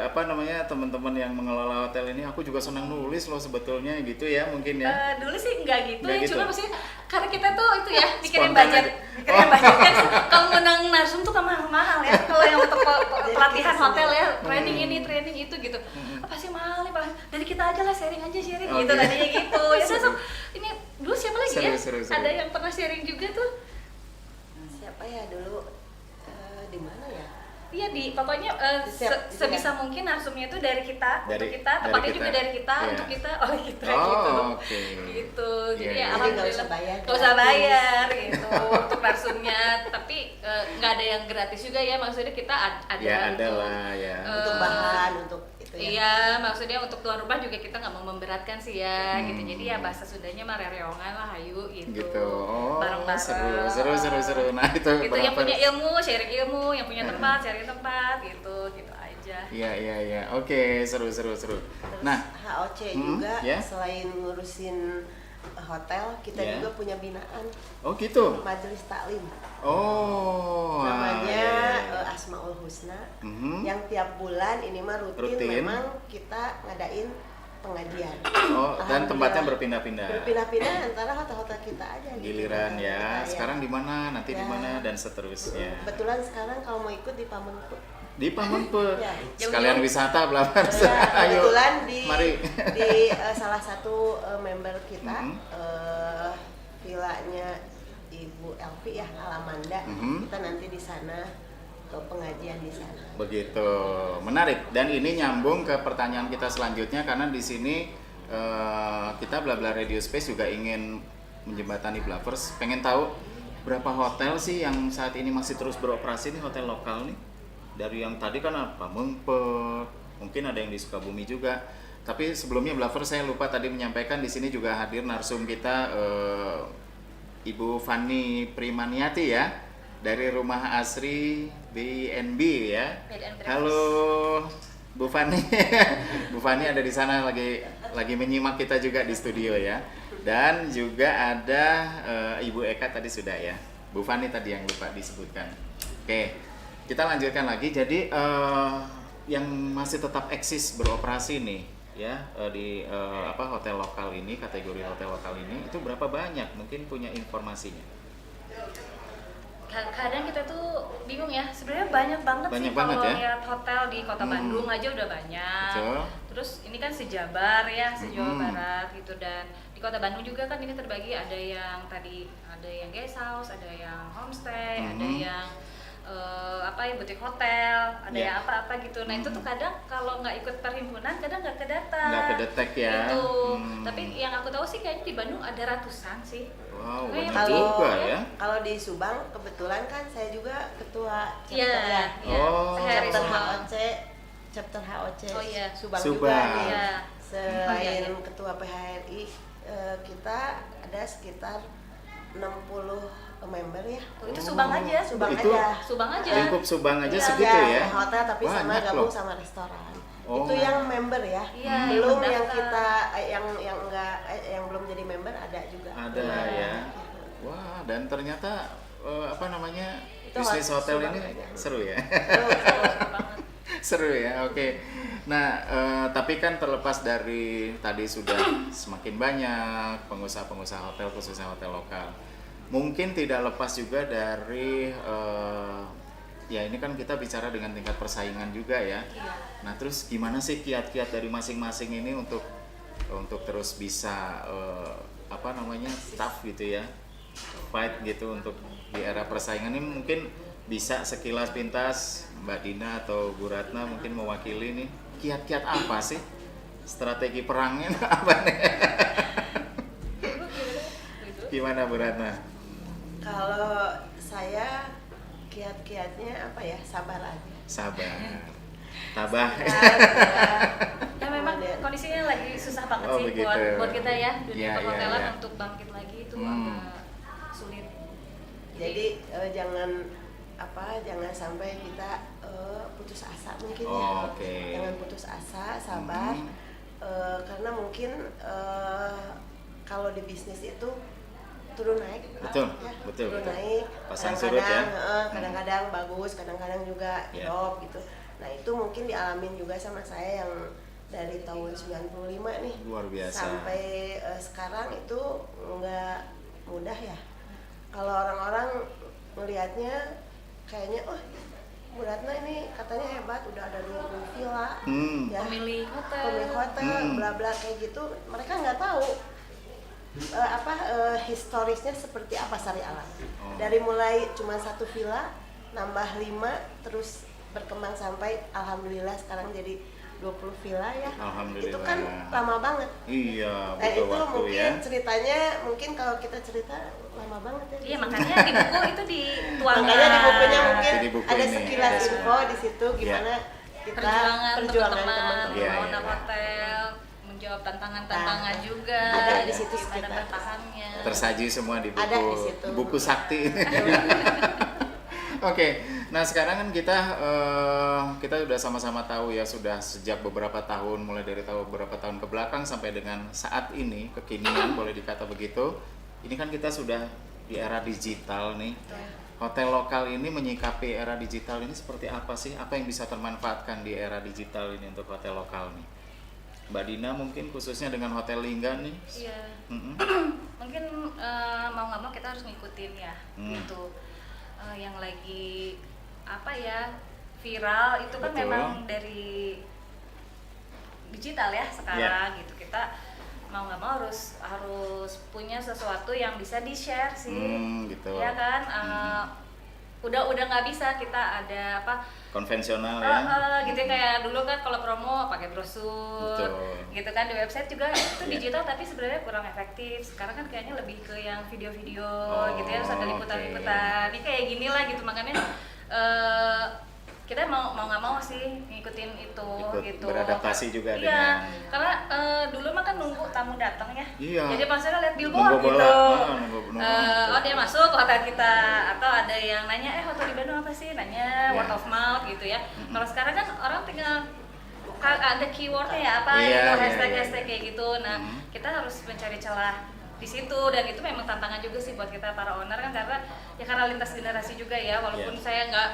Speaker 3: teman-teman yang mengelola hotel ini, aku juga senang nulis loh sebetulnya gitu ya mungkin ya.
Speaker 5: Dulu sih enggak gitu,
Speaker 3: Enggak gitu.
Speaker 5: Cuma maksudnya karena kita tuh itu ya mikirin
Speaker 3: Spontan
Speaker 5: budget.
Speaker 3: aja.
Speaker 5: Mikirin budget kan kalau ngundang narsum tuh kan mahal ya. Kalau yang untuk pelatihan hotel ya, training ini, training itu gitu. Apa sih mahal nih, dari kita aja lah sharing gitu tadinya gitu. Ya so, ini dulu siapa lagi
Speaker 3: Seru.
Speaker 5: Ada yang pernah sharing juga tuh.
Speaker 7: Siapa ya dulu di mana ya?
Speaker 5: Iya, pokoknya sebisa mungkin narsumnya itu dari kita, untuk kita,
Speaker 3: dari
Speaker 5: tempatnya
Speaker 3: kita.
Speaker 5: juga dari kita,
Speaker 3: Iya.
Speaker 5: untuk kita, gitu.
Speaker 3: Oke.
Speaker 5: Gitu. Jadi
Speaker 3: Iya.
Speaker 5: ya
Speaker 7: Jadi
Speaker 5: alhamdulillah
Speaker 7: nggak usah bayar,
Speaker 5: nggak usah
Speaker 7: gratis.
Speaker 5: bayar gitu untuk narsumnya, tapi nggak ada yang gratis juga ya, maksudnya kita ada
Speaker 3: Ya ada
Speaker 5: gitu.
Speaker 3: lah ya.
Speaker 7: Untuk bahan, untuk itu ya.
Speaker 5: Iya, maksudnya untuk tuan rumah juga kita nggak mau memberatkan sih ya, gitu. Jadi ya bahasa Sundanya mah rereongan lah, hayu gitu.
Speaker 3: Gitu. Oh,
Speaker 5: Bareng-bareng.
Speaker 3: seru. Nah, itu
Speaker 5: Gitu, yang
Speaker 3: berapa-
Speaker 5: punya ilmu sharing ilmu, yang punya tempat sharing tempat gitu aja.
Speaker 3: Iya. Oke, seru. Nah,
Speaker 7: HOC juga
Speaker 3: ya.
Speaker 7: selain ngurusin hotel, kita
Speaker 3: Ya.
Speaker 7: juga punya binaan
Speaker 3: oh gitu.
Speaker 7: majelis taklim.
Speaker 3: Oh.
Speaker 7: Namanya
Speaker 3: iya.
Speaker 7: Asmaul Husna.
Speaker 3: Mhm.
Speaker 7: Yang tiap bulan ini mah rutin.
Speaker 3: Rutin.
Speaker 7: Memang kita ngadain pengajian.
Speaker 3: Oh, dan tempatnya
Speaker 7: Alhamdulillah.
Speaker 3: berpindah-pindah.
Speaker 7: Berpindah-pindah antara hotel-hotel kita aja. gitu.
Speaker 3: Giliran ya.
Speaker 7: Kita,
Speaker 3: Sekarang di mana, nanti di
Speaker 7: Ya.
Speaker 3: mana dan seterusnya.
Speaker 7: Kebetulan sekarang kalau mau ikut di Pamenku.
Speaker 3: Di Pamenpek.
Speaker 7: Ya.
Speaker 3: Sekalian wisata Blafers.
Speaker 7: Ya,
Speaker 3: Ayo.
Speaker 7: kebetulan
Speaker 3: Mari.
Speaker 7: di salah satu member kita,
Speaker 3: Mhm.
Speaker 7: vilanya Ibu Elvi ya, Alamanda.
Speaker 3: Mhm.
Speaker 7: Kita nanti di sana ke pengajian di sana.
Speaker 3: Begitu, menarik. Dan ini nyambung ke pertanyaan kita selanjutnya, karena di sini kita Blabla Radio Space juga ingin menjembatani Blafers. Pengen tahu berapa hotel sih yang saat ini masih terus beroperasi nih, hotel lokal nih? Dari yang tadi kan Pamenpek, mungkin ada yang di Sukabumi juga. Tapi sebelumnya Blafers, saya lupa tadi menyampaikan di sini juga hadir narsum kita Ibu Fani Primaniati ya, dari Rumah Asri BNB ya.
Speaker 5: Bed and breakfast.
Speaker 3: Halo Bu Fani. Bu Fani ada di sana lagi menyimak kita juga di studio ya. Dan juga ada Ibu Eka tadi sudah ya. Bu Fani tadi yang lupa disebutkan. Oke, kita lanjutkan lagi. Jadi yang masih tetap eksis beroperasi nih ya di hotel lokal ini, kategori hotel lokal ini itu berapa banyak? Mungkin punya informasinya.
Speaker 5: Kadang kita tuh bingung ya, sebenarnya banyak banget
Speaker 3: Banyak
Speaker 5: sih
Speaker 3: banget
Speaker 5: kalau
Speaker 3: ya.
Speaker 5: lihat hotel di kota Bandung aja udah banyak.
Speaker 3: Betul.
Speaker 5: Terus ini kan sejabar ya, se-Jawa Barat gitu, dan di kota Bandung juga kan ini terbagi, ada yang guest house, ada yang homestay, ada yang butik hotel, ada
Speaker 3: Ya.
Speaker 5: yang apa-apa gitu. Nah itu tuh kadang kalau nggak ikut perhimpunan kadang nggak kedata.
Speaker 3: Nggak kedetek ya.
Speaker 5: Gitu. Tapi yang aku tahu sih kayaknya di Bandung ada ratusan sih.
Speaker 3: Wow,
Speaker 5: Kayak
Speaker 3: banyak juga ya.
Speaker 7: Kalau di Subang kebetulan kan saya juga ketua chapter
Speaker 5: Iya,
Speaker 7: ya.
Speaker 5: iya.
Speaker 3: Oh.
Speaker 5: Sehari
Speaker 7: Chapter
Speaker 5: Subang.
Speaker 7: HOC, chapter HOC
Speaker 5: Oh, iya.
Speaker 7: Subang,
Speaker 3: Subang.
Speaker 7: juga nih.
Speaker 5: Iya.
Speaker 7: Selain
Speaker 5: Oh, iya.
Speaker 7: ketua PHRI, kita ada sekitar 60 member ya.
Speaker 5: Tuh, itu Subang aja.
Speaker 7: Subang
Speaker 3: Itu
Speaker 7: aja.
Speaker 5: Subang aja.
Speaker 3: Lingkup Subang aja
Speaker 5: Iya.
Speaker 3: segitu ya.
Speaker 7: Hotel tapi sama
Speaker 3: Banyak
Speaker 7: gabung
Speaker 3: loh.
Speaker 7: sama restoran.
Speaker 3: Oh.
Speaker 7: Itu yang member ya.
Speaker 5: Iya,
Speaker 7: Belum
Speaker 5: yang
Speaker 7: yang
Speaker 5: mendaftar.
Speaker 7: kita yang enggak yang belum jadi member ada juga.
Speaker 3: Ada ya. Wah, dan ternyata
Speaker 7: Itu
Speaker 3: bisnis hotel
Speaker 7: Subang
Speaker 3: ini
Speaker 7: aja.
Speaker 3: seru ya.
Speaker 7: Terus,
Speaker 5: banget.
Speaker 3: Seru ya, oke. Nah, tapi kan terlepas dari tadi sudah semakin banyak pengusaha-pengusaha hotel, khususnya hotel lokal. Mungkin tidak lepas juga dari ya ini kan kita bicara dengan tingkat persaingan juga ya. Nah, terus gimana sih kiat-kiat dari masing-masing ini untuk terus bisa tough gitu ya, fight gitu untuk di era persaingan ini. Mungkin bisa sekilas pintas Mbak Dina atau Bu Ratna mungkin mewakili nih, kiat-kiat apa sih strategi perangnya apa nih? Gimana Bu Ratna?
Speaker 7: Kalau saya kiat-kiatnya apa ya, sabar aja.
Speaker 3: Sabar, tabah.
Speaker 5: Ya memang kondisinya lagi susah banget sih buat kita ya, dunia perhotelan untuk bangkit lagi itu agak sulit.
Speaker 7: Jadi jangan sampai kita putus asa mungkin ya. Jangan putus asa, sabar. Karena mungkin kalau di bisnis itu turun naik,
Speaker 3: betul.
Speaker 7: turun naik.
Speaker 3: Pasang surut ya.
Speaker 7: Kadang-kadang bagus, kadang-kadang juga drop gitu. Nah itu mungkin dialamin juga sama saya yang dari tahun 95 nih.
Speaker 3: Luar biasa.
Speaker 7: Sampai sekarang itu nggak mudah ya. Kalau orang-orang melihatnya kayaknya, oh Bu Ratna ini katanya hebat, udah ada 20 villa, ya, pemilik hotel, bla bla kayak gitu. Mereka nggak tahu historisnya seperti apa Sari Alam. Dari mulai cuma 1 villa, nambah 5, terus berkembang sampai alhamdulillah sekarang jadi 20 villa ya. Itu kan lama banget.
Speaker 3: Iya,
Speaker 7: itu
Speaker 3: waktu
Speaker 7: mungkin
Speaker 3: ya.
Speaker 7: ceritanya, mungkin kalau kita cerita lama banget ya.
Speaker 5: Iya, makanya di buku itu dituangkan.
Speaker 7: Makanya di bukunya mungkin
Speaker 3: di buku
Speaker 7: ada
Speaker 3: ini
Speaker 7: sekilas
Speaker 3: ada
Speaker 7: info di situ gimana kita
Speaker 5: perjuangan
Speaker 7: teman-teman
Speaker 5: owner hotel, menjawab tantangan-tantangan juga.
Speaker 7: Ada di situ
Speaker 5: ada
Speaker 7: sekitar.
Speaker 5: bertahannya.
Speaker 3: Tersaji semua di buku.
Speaker 7: Ada di situ.
Speaker 3: Buku sakti. Oke, nah sekarang kan kita udah sama-sama tahu ya, sudah sejak beberapa tahun, mulai dari beberapa tahun ke belakang sampai dengan saat ini, kekinian boleh dikata begitu. Ini kan kita sudah di era digital nih. Hotel lokal ini menyikapi era digital ini seperti apa sih? Apa yang bisa termanfaatkan di era digital ini untuk hotel lokal nih? Mbak Dina mungkin khususnya dengan Hotel Lingga nih.
Speaker 5: Iya. Mungkin mau nggak mau kita harus ngikutin ya, gitu. Yang lagi viral itu kan memang dari digital ya sekarang gitu. Kita mau nggak mau harus punya sesuatu yang bisa di share sih,
Speaker 3: gitu.
Speaker 5: Ya kan. Udah nggak bisa kita ada
Speaker 3: konvensional ya.
Speaker 5: Gitu kayak dulu kan kalau promo pakai brosur.
Speaker 3: Betul.
Speaker 5: Gitu kan, di website juga itu digital tapi sebenarnya kurang efektif. Sekarang kan kayaknya lebih ke yang video-video gitu ya, harus ada liputan-liputan. Ini kayak gini lah gitu, makanya kita mau nggak mau sih ngikutin itu gitu.
Speaker 3: Beradaptasi juga
Speaker 5: dengan.
Speaker 3: Dengan.
Speaker 5: Karena dulu mah kan nunggu tamu datang ya.
Speaker 3: Iya.
Speaker 5: Jadi pasarnya lihat billboard gitu. Oh dia masuk ke hotel kita, atau ada yang nanya hotel di Bandung apa sih? Nanya word of mouth gitu ya. Kalau sekarang kan orang tinggal ada keywordnya ya hashtag kayak gitu. Nah kita harus mencari celah di situ, dan itu memang tantangan juga sih buat kita para owner kan, karena lintas generasi juga ya, walaupun saya nggak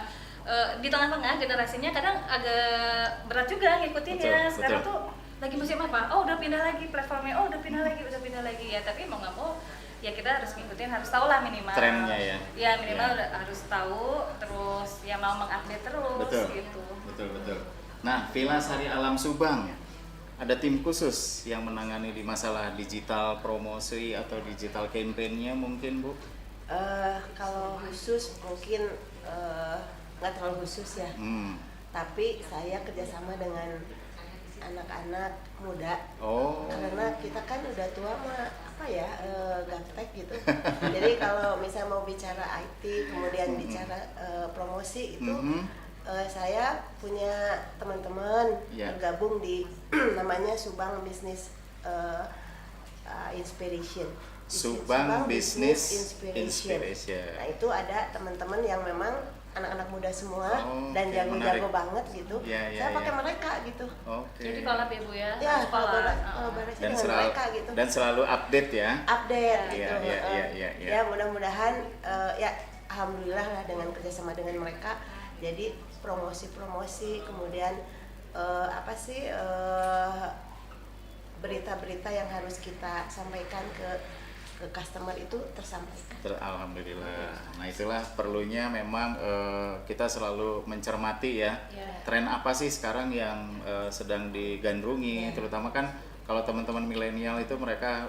Speaker 5: di tengah-tengah generasinya, kadang agak berat juga ngikutinnya. Sekarang tuh lagi musim apa? Oh udah pindah lagi platformnya, udah pindah lagi ya. Tapi mau nggak mau ya kita harus ngikutin, harus tahu lah minimal
Speaker 3: trennya ya.
Speaker 5: Ya minimal harus tahu, terus ya mau mengupdate terus. Gitu.
Speaker 3: Betul. Nah, Villa Sari Alam Subang ada tim khusus yang menangani di masalah digital promosi atau digital campaign-nya mungkin, Bu?
Speaker 7: Kalau khusus mungkin nggak terlalu khusus ya. Tapi saya kerjasama dengan anak-anak muda. Karena kita kan udah tua mah gaptek gitu. Jadi kalau misalnya mau bicara IT, kemudian bicara promosi itu, saya punya teman-teman bergabung di namanya Subang Business Inspiration.
Speaker 3: Subang Business Inspiration.
Speaker 7: Nah itu ada teman-teman yang memang anak-anak muda semua dan jago-jago banget gitu. Saya pakai mereka gitu.
Speaker 5: Jadi kolab ya Bu ya.
Speaker 7: Ya, kolaborasi dengan mereka gitu.
Speaker 3: Dan selalu update ya.
Speaker 7: Update gitu.
Speaker 3: Iya.
Speaker 7: Ya mudah-mudahan ya alhamdulillah lah dengan kerjasama dengan mereka Jadi promosi-promosi, kemudian apa sih berita-berita yang harus kita sampaikan ke customer itu tersampaikan.
Speaker 3: Alhamdulillah. Nah itulah perlunya memang kita selalu mencermati ya, tren apa sih sekarang yang sedang digandrungi, terutama kan kalau teman-teman milenial itu mereka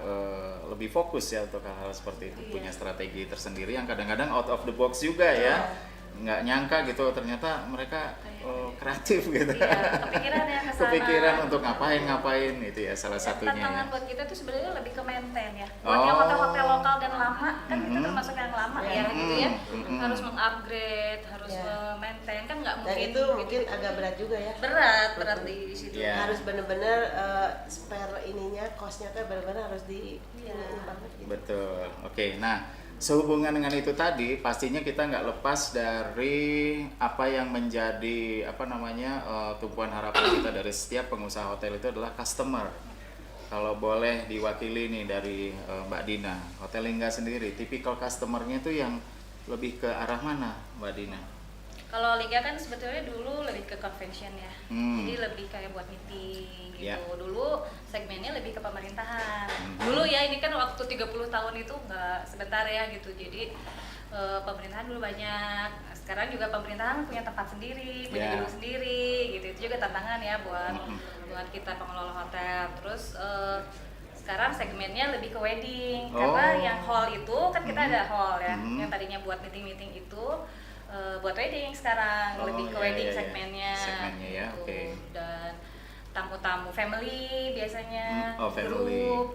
Speaker 3: lebih fokus ya untuk hal-hal seperti itu, punya strategi tersendiri yang kadang-kadang out of the box juga ya. Nggak nyangka gitu ternyata mereka kreatif gitu.
Speaker 5: Kepikiran ya kesana.
Speaker 3: Kepikiran untuk ngapain itu ya salah satunya.
Speaker 5: Tantangan
Speaker 3: Ya.
Speaker 5: buat kita tuh sebenarnya lebih ke maintain ya. Buat yang hotel-hotel lokal dan lama kan kita termasuk yang lama ya gitu ya. Harus mengupgrade, harus maintain kan nggak
Speaker 7: Dan
Speaker 5: mungkin.
Speaker 7: itu mungkin agak berat juga ya.
Speaker 5: Berat di situ.
Speaker 3: Ya.
Speaker 7: Harus benar-benar spare ininya, costnya tuh benar-benar harus ini banget gitu.
Speaker 3: Betul. Oke, nah sehubungan dengan itu tadi, pastinya kita nggak lepas dari apa yang menjadi tumpuan harapan kita dari setiap pengusaha hotel itu adalah customer. Kalau boleh diwakili nih dari Mbak Dina, Hotel Lingga sendiri, tipikal customernya itu yang lebih ke arah mana, Mbak Dina?
Speaker 5: Kalau Liga kan sebetulnya dulu lebih ke convention ya, jadi lebih kayak buat meeting gitu. Dulu segmennya lebih ke pemerintahan. Dulu ya ini kan waktu 30 tahun itu nggak sebentar ya gitu. Jadi pemerintahan dulu banyak. Sekarang juga pemerintahan punya tempat sendiri, punya gedung sendiri gitu. Itu juga tantangan ya buat kita pengelola hotel. Terus sekarang segmennya lebih ke wedding karena yang hall itu kan kita ada hall ya, yang tadinya buat meeting itu buat wedding sekarang lebih ke wedding segmennya
Speaker 3: ya,
Speaker 5: gitu.
Speaker 3: Oke.
Speaker 5: Dan tamu-tamu family biasanya
Speaker 3: family.
Speaker 5: grup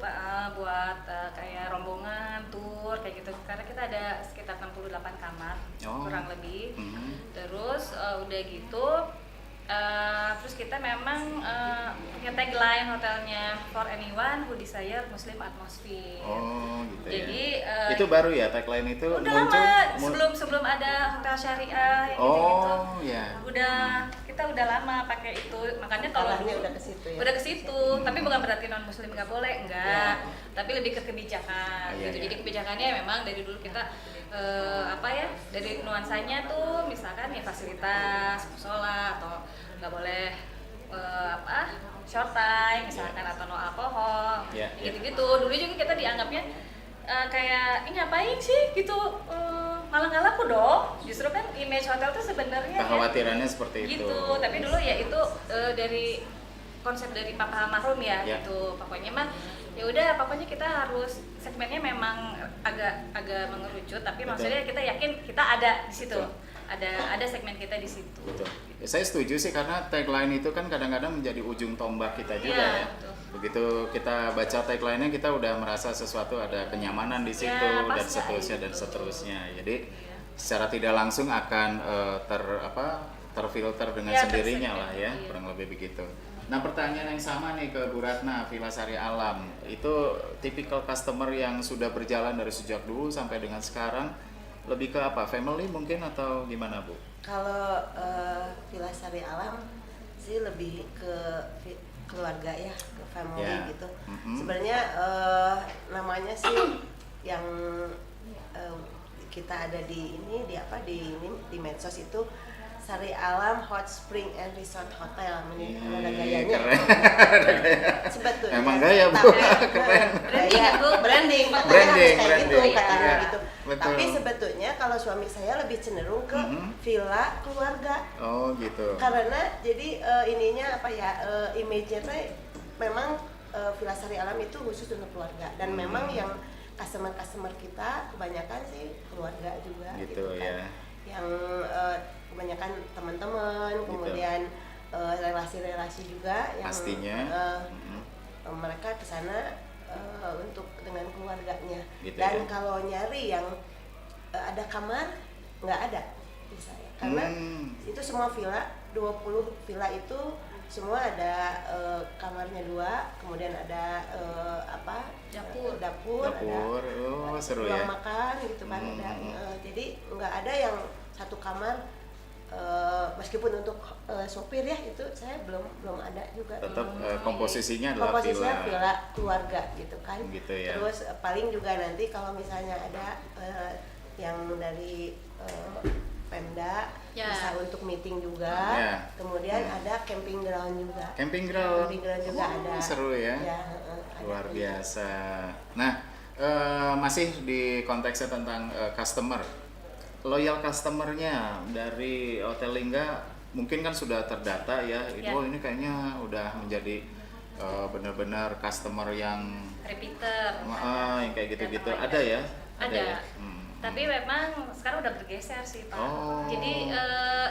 Speaker 5: buat kayak rombongan tour kayak gitu karena kita ada sekitar 68 kamar kurang lebih. Terus udah gitu terus kita memang punya tagline hotelnya for anyone who desire Muslim atmosphere.
Speaker 3: Gitu
Speaker 5: jadi
Speaker 3: ya. Itu baru ya tagline itu
Speaker 5: udah
Speaker 3: muncul
Speaker 5: lama sebelum ada hotel syariah gitu.
Speaker 3: Ya.
Speaker 5: Kita udah lama pakai itu. Makanya kalau dulu
Speaker 7: udah ke situ ya.
Speaker 5: Udah ke situ, tapi bukan berarti non muslim nggak boleh, enggak. Tapi lebih ke kebijakan gitu. Jadi kebijakannya memang dari dulu kita dari nuansanya tuh misalkan ya fasilitas musola atau nggak boleh short time misalkan atau no alkohol gitu-gitu. Dulu juga kita dianggapnya kayak ini ngapain sih gitu, malah nggak laku dong. Justru kan image hotel tuh sebenarnya
Speaker 3: kekhawatirannya seperti itu
Speaker 5: gitu. Tapi dulu ya itu dari konsep dari Papa Mahrum ya gitu. Pokoknya mah ya udah pokoknya kita harus segmennya memang agak mengerucut tapi maksudnya kita yakin kita ada di situ. Ada segmen kita di situ.
Speaker 3: Betul. Ya, saya setuju sih karena tagline itu kan kadang-kadang menjadi ujung tombak kita juga ya.
Speaker 5: Betul.
Speaker 3: Begitu kita baca tagline-nya kita udah merasa sesuatu ada kenyamanan di situ dan seterusnya. Jadi secara tidak langsung akan terfilter dengan sendirinya lah ya, kurang lebih begitu. Nah pertanyaan yang sama nih ke Bu Ratna, Villa Sari Alam itu tipikal customer yang sudah berjalan dari sejak dulu sampai dengan sekarang, lebih ke apa? Family mungkin atau gimana Bu?
Speaker 7: Kalau Villa Sari Alam sih lebih ke keluarga ya, ke family gitu. Sebenarnya namanya sih yang kita ada di medsos itu Sari Alam Hot Spring and Resort Hotel. Ini ada gayanya. Sebetulnya.
Speaker 3: Emang gaya Bu, keren.
Speaker 7: Branding kayak gitu katanya gitu.
Speaker 3: Betul.
Speaker 7: Tapi sebetulnya kalau suami saya lebih cenderung ke villa keluarga.
Speaker 3: Oh gitu.
Speaker 7: Karena jadi image-nya tuh memang Villa Sari Alam itu khusus untuk keluarga dan memang yang customer kita kebanyakan sih keluarga juga gitu kan. Yang kebanyakan teman-teman, kemudian relasi-relasi juga yang
Speaker 3: pastinya
Speaker 7: mereka ke sana untuk dengan keluarganya.
Speaker 3: Gitu
Speaker 7: Dan kalau nyari yang ada kamar nggak ada di saya. Karena itu semua villa 20 villa itu semua ada kamarnya 2, kemudian ada dapur, ada
Speaker 3: seru
Speaker 7: ruang
Speaker 3: ya.
Speaker 7: makan gitu kan. Jadi nggak ada yang satu kamar meskipun untuk sopir ya itu saya belum ada juga.
Speaker 3: Tetap komposisinya adalah
Speaker 7: villa keluarga gitu kan.
Speaker 3: Gitu ya.
Speaker 7: Terus paling juga nanti kalau misalnya ada yang dari Pemda,
Speaker 5: Ya.
Speaker 7: bisa untuk meeting juga.
Speaker 3: Ya.
Speaker 7: Kemudian ada camping ground juga.
Speaker 3: Camping ground.
Speaker 7: Camping ground juga ada.
Speaker 3: Seru ya.
Speaker 7: Ya, ada
Speaker 3: Luar
Speaker 7: juga.
Speaker 3: biasa. Nah, masih di konteksnya tentang customer. Loyal customernya dari Hotel Lingga mungkin kan sudah terdata ya.
Speaker 5: Ya.
Speaker 3: Oh, ini kayaknya udah menjadi benar-benar customer yang
Speaker 5: Repeater.
Speaker 3: yang kayak gitu-gitu.
Speaker 5: Ya,
Speaker 3: Ada ya?
Speaker 5: Ada.
Speaker 3: ya?
Speaker 5: Tapi memang sekarang udah bergeser sih Pak.
Speaker 3: Oh.
Speaker 5: Jadi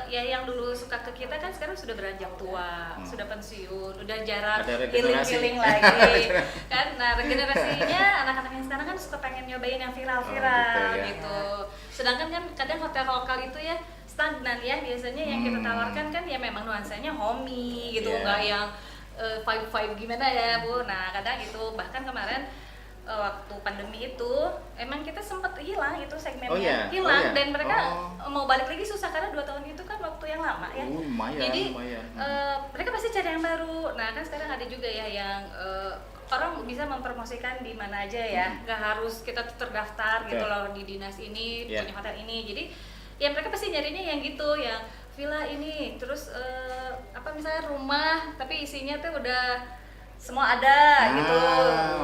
Speaker 5: ya yang dulu suka ke kita kan sekarang sudah beranjak tua, sudah pensiun, udah jarang
Speaker 3: Ada regenerasi.
Speaker 5: healing lagi. Kan, nah regenerasinya anak-anak yang sekarang kan suka pengen nyobain yang viral-viral
Speaker 3: Oh, gitu ya.
Speaker 5: gitu. Sedangkan kan kadang hotel lokal itu ya stagnan ya biasanya yang kita tawarkan kan ya memang nuansanya homey gitu,
Speaker 3: Yeah.
Speaker 5: nggak yang vibe-vibe gimana ya Bu. Nah kadang gitu bahkan kemarin waktu pandemi itu emang kita sempat hilang itu segmennya
Speaker 3: Oh, iya?
Speaker 5: hilang
Speaker 3: Oh, iya?
Speaker 5: dan mereka
Speaker 3: Oh.
Speaker 5: mau balik lagi susah karena 2 tahun itu kan waktu yang lama ya.
Speaker 3: Lumayan,
Speaker 5: Jadi
Speaker 3: lumayan.
Speaker 5: mereka pasti cari yang baru. Nah kan sekarang ada juga ya yang orang bisa mempromosikan di mana aja ya, nggak harus kita terdaftar gitu
Speaker 3: Oke.
Speaker 5: loh di dinas ini
Speaker 3: Yeah.
Speaker 5: punya hotel ini. Jadi ya mereka pasti nyarinya yang gitu, yang villa ini, terus apa misalnya rumah tapi isinya tuh udah semua ada gitu,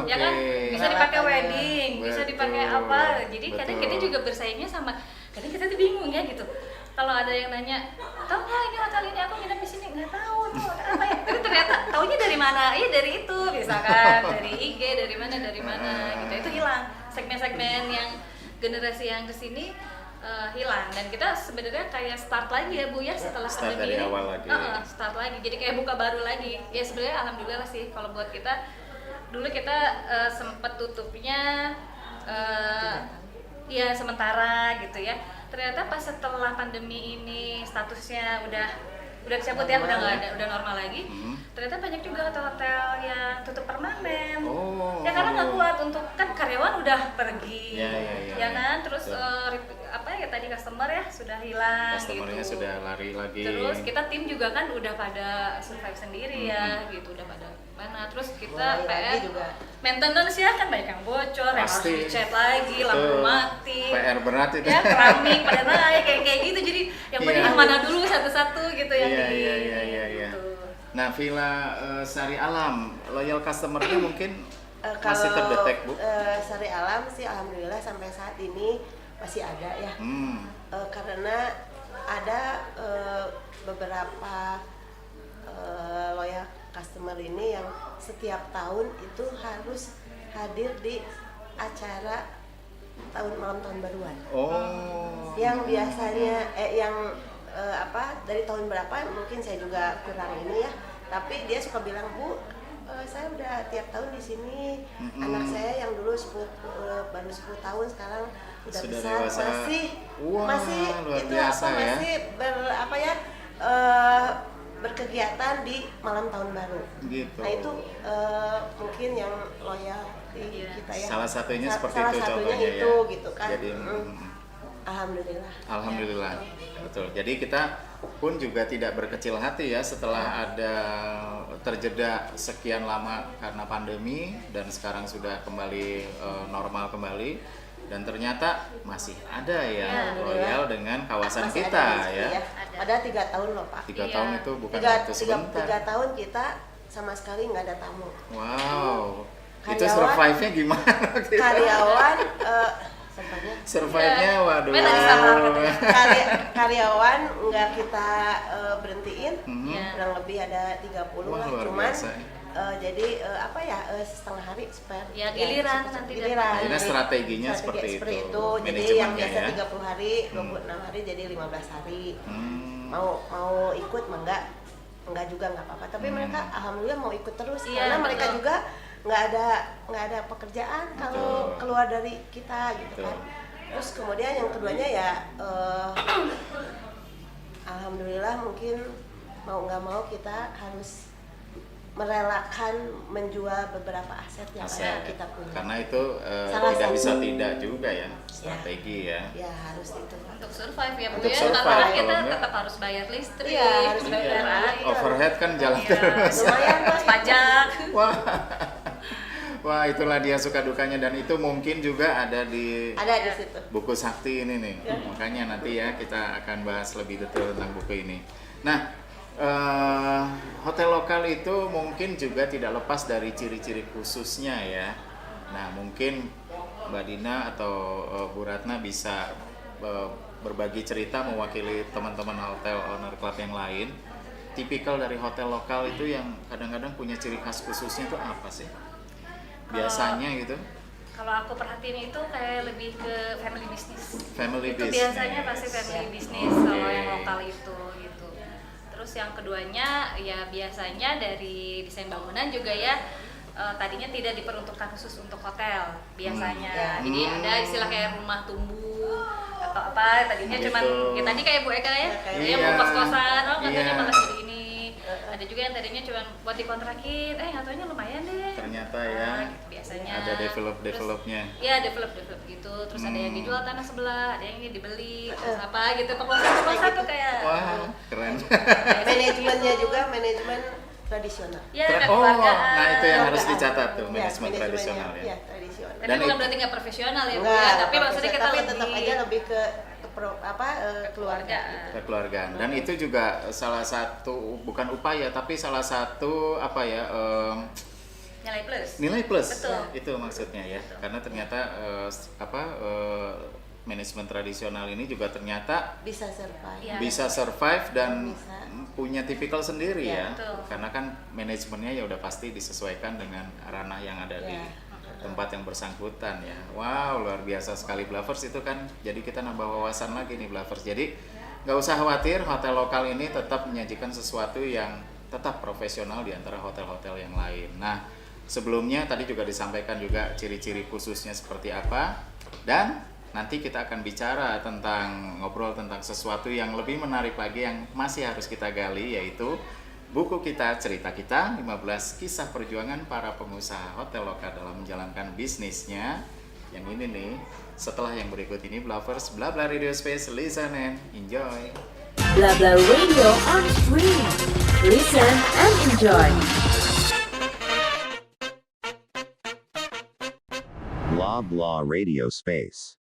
Speaker 5: ya kan
Speaker 3: oke.
Speaker 5: bisa dipakai
Speaker 7: Peralatannya.
Speaker 5: wedding, bisa dipakai
Speaker 3: Betul,
Speaker 5: apa. Jadi kadang kita
Speaker 3: betul.
Speaker 5: juga bersaingnya sama, kadang kita tuh bingung ya gitu. Kalau ada yang nanya, tahu nggak ini hotel ini aku nginep di sini, nggak tahu tuh hotel apa ya. Tapi ternyata taunya dari mana? Iya dari itu, misalkan dari IG, dari mana gitu. Itu hilang. Segmen-segmen yang generasi yang kesini hilang dan kita sebenarnya kayak start lagi ya Bu ya setelah
Speaker 3: Start
Speaker 5: pandemi
Speaker 3: dari
Speaker 5: ini.
Speaker 3: awal lagi.
Speaker 5: Start lagi. Jadi kayak buka baru lagi. Ya sebenarnya alhamdulillah sih kalau buat kita dulu kita sempat tutupnya ya sementara gitu ya. Ternyata pas setelah pandemi ini statusnya udah dicabut ya, udah nggak ada, udah normal lagi. Ternyata banyak juga hotel-hotel yang tutup permanen.
Speaker 3: Oh.
Speaker 5: Ya karena nggak kuat untuk kan karyawan udah pergi,
Speaker 3: Ya,
Speaker 5: kan. Terus
Speaker 3: betul.
Speaker 5: apa ya tadi customer ya sudah hilang.
Speaker 3: Customer-nya
Speaker 5: gitu.
Speaker 3: sudah lari lagi.
Speaker 5: Terus kita tim juga kan udah pada survive sendiri ya, gitu udah pada mana. Terus kita
Speaker 7: Mulai
Speaker 5: PR
Speaker 7: lagi juga.
Speaker 5: maintenance ya kan banyak yang bocor, yang harus
Speaker 3: Pasti.
Speaker 5: dicat lagi, lampu
Speaker 3: Betul.
Speaker 5: mati.
Speaker 3: PR berat itu.
Speaker 5: Ya keramik pada naik kayak gitu. Jadi yang
Speaker 3: Iya.
Speaker 5: penting yang mana dulu satu-satu gitu yang
Speaker 3: Iya,
Speaker 5: di
Speaker 3: iya.
Speaker 5: gitu.
Speaker 3: Nah, Villa Sari Alam, loyal customer-nya mungkin masih
Speaker 7: Kalau
Speaker 3: terdetek, Bu?
Speaker 7: Sari Alam sih alhamdulillah sampai saat ini masih ada ya. Karena ada beberapa loyal customer ini yang setiap tahun itu harus hadir di acara malam tahun baruan.
Speaker 3: Oh.
Speaker 7: Yang biasanya dari tahun berapa mungkin saya juga kurang ini ya, tapi dia suka bilang, Bu, saya udah tiap tahun di sini. Anak saya yang dulu baru 10 tahun sekarang udah
Speaker 3: Sudah
Speaker 7: besar,
Speaker 3: dewasa. Wah,
Speaker 7: masih
Speaker 3: luar
Speaker 7: itu
Speaker 3: biasa ya.
Speaker 7: masih berkegiatan di malam tahun baru.
Speaker 3: Gitu.
Speaker 7: Nah itu mungkin yang loyal di kita ya.
Speaker 3: Salah satunya seperti
Speaker 7: salah
Speaker 3: itu
Speaker 7: satunya
Speaker 3: contohnya
Speaker 7: itu
Speaker 3: ya.
Speaker 7: gitu kan.
Speaker 3: Jadi,
Speaker 7: Alhamdulillah.
Speaker 3: Alhamdulillah, betul. Jadi kita pun juga tidak berkecil hati ya setelah ada terjeda sekian lama karena pandemi dan sekarang sudah kembali normal kembali dan ternyata masih ada ya loyal dengan kawasan
Speaker 7: Masih
Speaker 3: kita
Speaker 7: ada di sini
Speaker 3: ya.
Speaker 7: Ada 3 tahun loh Pak.
Speaker 3: 3
Speaker 5: Iya.
Speaker 3: tahun itu bukan
Speaker 7: Tiga
Speaker 3: waktu sebentar.
Speaker 7: tahun kita sama sekali nggak ada tamu.
Speaker 3: Wow, itu
Speaker 7: Karyawan-
Speaker 3: survive-nya gimana?
Speaker 7: Karyawan sebenarnya
Speaker 3: Survive-nya waduh.
Speaker 5: Main lagi sabar katanya.
Speaker 7: karyawan nggak kita berhentiin,
Speaker 5: Iya.
Speaker 7: kurang lebih ada 30
Speaker 3: Wah,
Speaker 7: lah,
Speaker 3: luar
Speaker 7: cuman
Speaker 3: biasa.
Speaker 7: jadi setengah hari spare.
Speaker 5: Ya, giliran nanti
Speaker 7: giliran.
Speaker 3: Akhirnya
Speaker 7: Jadi,
Speaker 3: strateginya seperti itu.
Speaker 7: Jadi yang
Speaker 3: Manajemennya
Speaker 7: biasa
Speaker 3: ya.
Speaker 7: 30 hari, 26 hari jadi 15 hari.
Speaker 3: Hmm.
Speaker 7: Mau ikut mah enggak juga nggak apa-apa, tapi mereka alhamdulillah mau ikut terus
Speaker 5: Iya,
Speaker 7: karena mereka
Speaker 5: betul.
Speaker 7: juga nggak ada pekerjaan kalau
Speaker 3: Betul.
Speaker 7: keluar dari kita gitu
Speaker 3: Betul.
Speaker 7: kan. Terus kemudian yang keduanya ya alhamdulillah mungkin mau nggak mau kita harus merelakan menjual beberapa aset yang ada
Speaker 3: Aset.
Speaker 7: kita punya.
Speaker 3: Karena itu
Speaker 7: Salah
Speaker 3: tidak bisa
Speaker 7: satu-
Speaker 3: tidak juga ya strategi ya.
Speaker 7: Ya harus itu.
Speaker 5: Untuk survive ya Bu
Speaker 3: Untuk
Speaker 5: ya,
Speaker 3: survive,
Speaker 5: karena
Speaker 3: kalau
Speaker 5: kita
Speaker 3: enggak-
Speaker 5: tetap harus bayar listrik,
Speaker 7: Iya, harus
Speaker 5: bayar
Speaker 7: bayar
Speaker 5: air,
Speaker 7: listrik.
Speaker 3: Overhead kan jalan
Speaker 5: Iya.
Speaker 3: terus.
Speaker 7: Lumayan lah.
Speaker 5: pajak.
Speaker 3: Wah, Wah, itulah dia suka dukanya, dan itu mungkin juga ada di
Speaker 7: situ.
Speaker 3: buku sakti ini nih. Makanya nanti ya kita akan bahas lebih detail tentang buku ini. Nah, hotel lokal itu mungkin juga tidak lepas dari ciri-ciri khususnya ya. Nah, mungkin Mbak Dina atau Bu Ratna bisa berbagi cerita mewakili teman-teman hotel owner club yang lain. Tipikal dari hotel lokal itu yang kadang-kadang punya ciri khas khususnya itu apa sih? Biasanya gitu.
Speaker 5: Kalau aku perhatiin itu kayak lebih ke family business.
Speaker 3: Family
Speaker 5: itu
Speaker 3: business.
Speaker 5: biasanya pasti family business kalau yang lokal itu gitu. Terus yang keduanya ya biasanya dari desain bangunan juga ya tadinya tidak diperuntukkan khusus untuk hotel biasanya. Jadi ada istilah kayak rumah tumbuh atau apa tadinya
Speaker 3: gitu.
Speaker 5: cuman ya tadi kayak Bu Eka ya, dia mau kos-kosan, katanya malah jadi ini. Ada juga yang tadinya cuma buat dikontrakin, nggak taunya lumayan deh.
Speaker 3: Ternyata ya.
Speaker 5: Gitu, biasanya.
Speaker 3: Ada developnya.
Speaker 5: Iya, develop gitu. Terus ada yang dijual tanah sebelah, ada yang dibeli, terus apa gitu. Kelompok tuh kayak.
Speaker 3: Wah, keren.
Speaker 7: Manajemennya juga manajemen tradisional.
Speaker 5: Ya,
Speaker 3: kekeluargaan. Nah itu yang harus dicatat tuh, manajemen tradisional ya.
Speaker 7: Iya, tradisional.
Speaker 5: Tapi
Speaker 3: Dan
Speaker 5: bukan
Speaker 3: itu-
Speaker 5: berarti nggak profesional ya, Bu,
Speaker 7: Enggak,
Speaker 5: ya. Tapi maksudnya kita
Speaker 7: tapi
Speaker 5: lebih
Speaker 7: tetap aja lebih ke keluarga.
Speaker 3: Kekeluargaan. Dan itu juga salah satu bukan upaya tapi salah satu apa ya
Speaker 5: nilai plus.
Speaker 3: nilai plus.
Speaker 5: Betul.
Speaker 3: Itu maksudnya ya. Karena ternyata manajemen tradisional ini juga ternyata
Speaker 7: Bisa survive.
Speaker 5: Iya.
Speaker 3: bisa survive dan
Speaker 7: Bisa.
Speaker 3: punya tipikal sendiri
Speaker 7: Ya,
Speaker 3: ya.
Speaker 5: betul.
Speaker 3: Karena kan manajemennya ya udah pasti disesuaikan dengan ranah yang ada di
Speaker 7: Ya.
Speaker 3: tempat yang bersangkutan ya. Wow, luar biasa sekali Blavers itu kan. Jadi kita nambah wawasan lagi nih Blavers. Jadi nggak usah khawatir, hotel lokal ini tetap menyajikan sesuatu yang tetap profesional di antara hotel-hotel yang lain. Nah, sebelumnya tadi juga disampaikan juga ciri-ciri khususnya seperti apa, dan nanti kita akan bicara ngobrol tentang sesuatu yang lebih menarik lagi yang masih harus kita gali, yaitu buku kita, cerita kita, 15 kisah perjuangan para pengusaha hotel lokal dalam menjalankan bisnisnya. Yang ini nih, setelah yang berikut ini Blavers, Bla Bla Radio Space, listen and enjoy.
Speaker 1: Bla Bla Radio on stream. Listen and enjoy.
Speaker 2: Blah Blah Radio Space.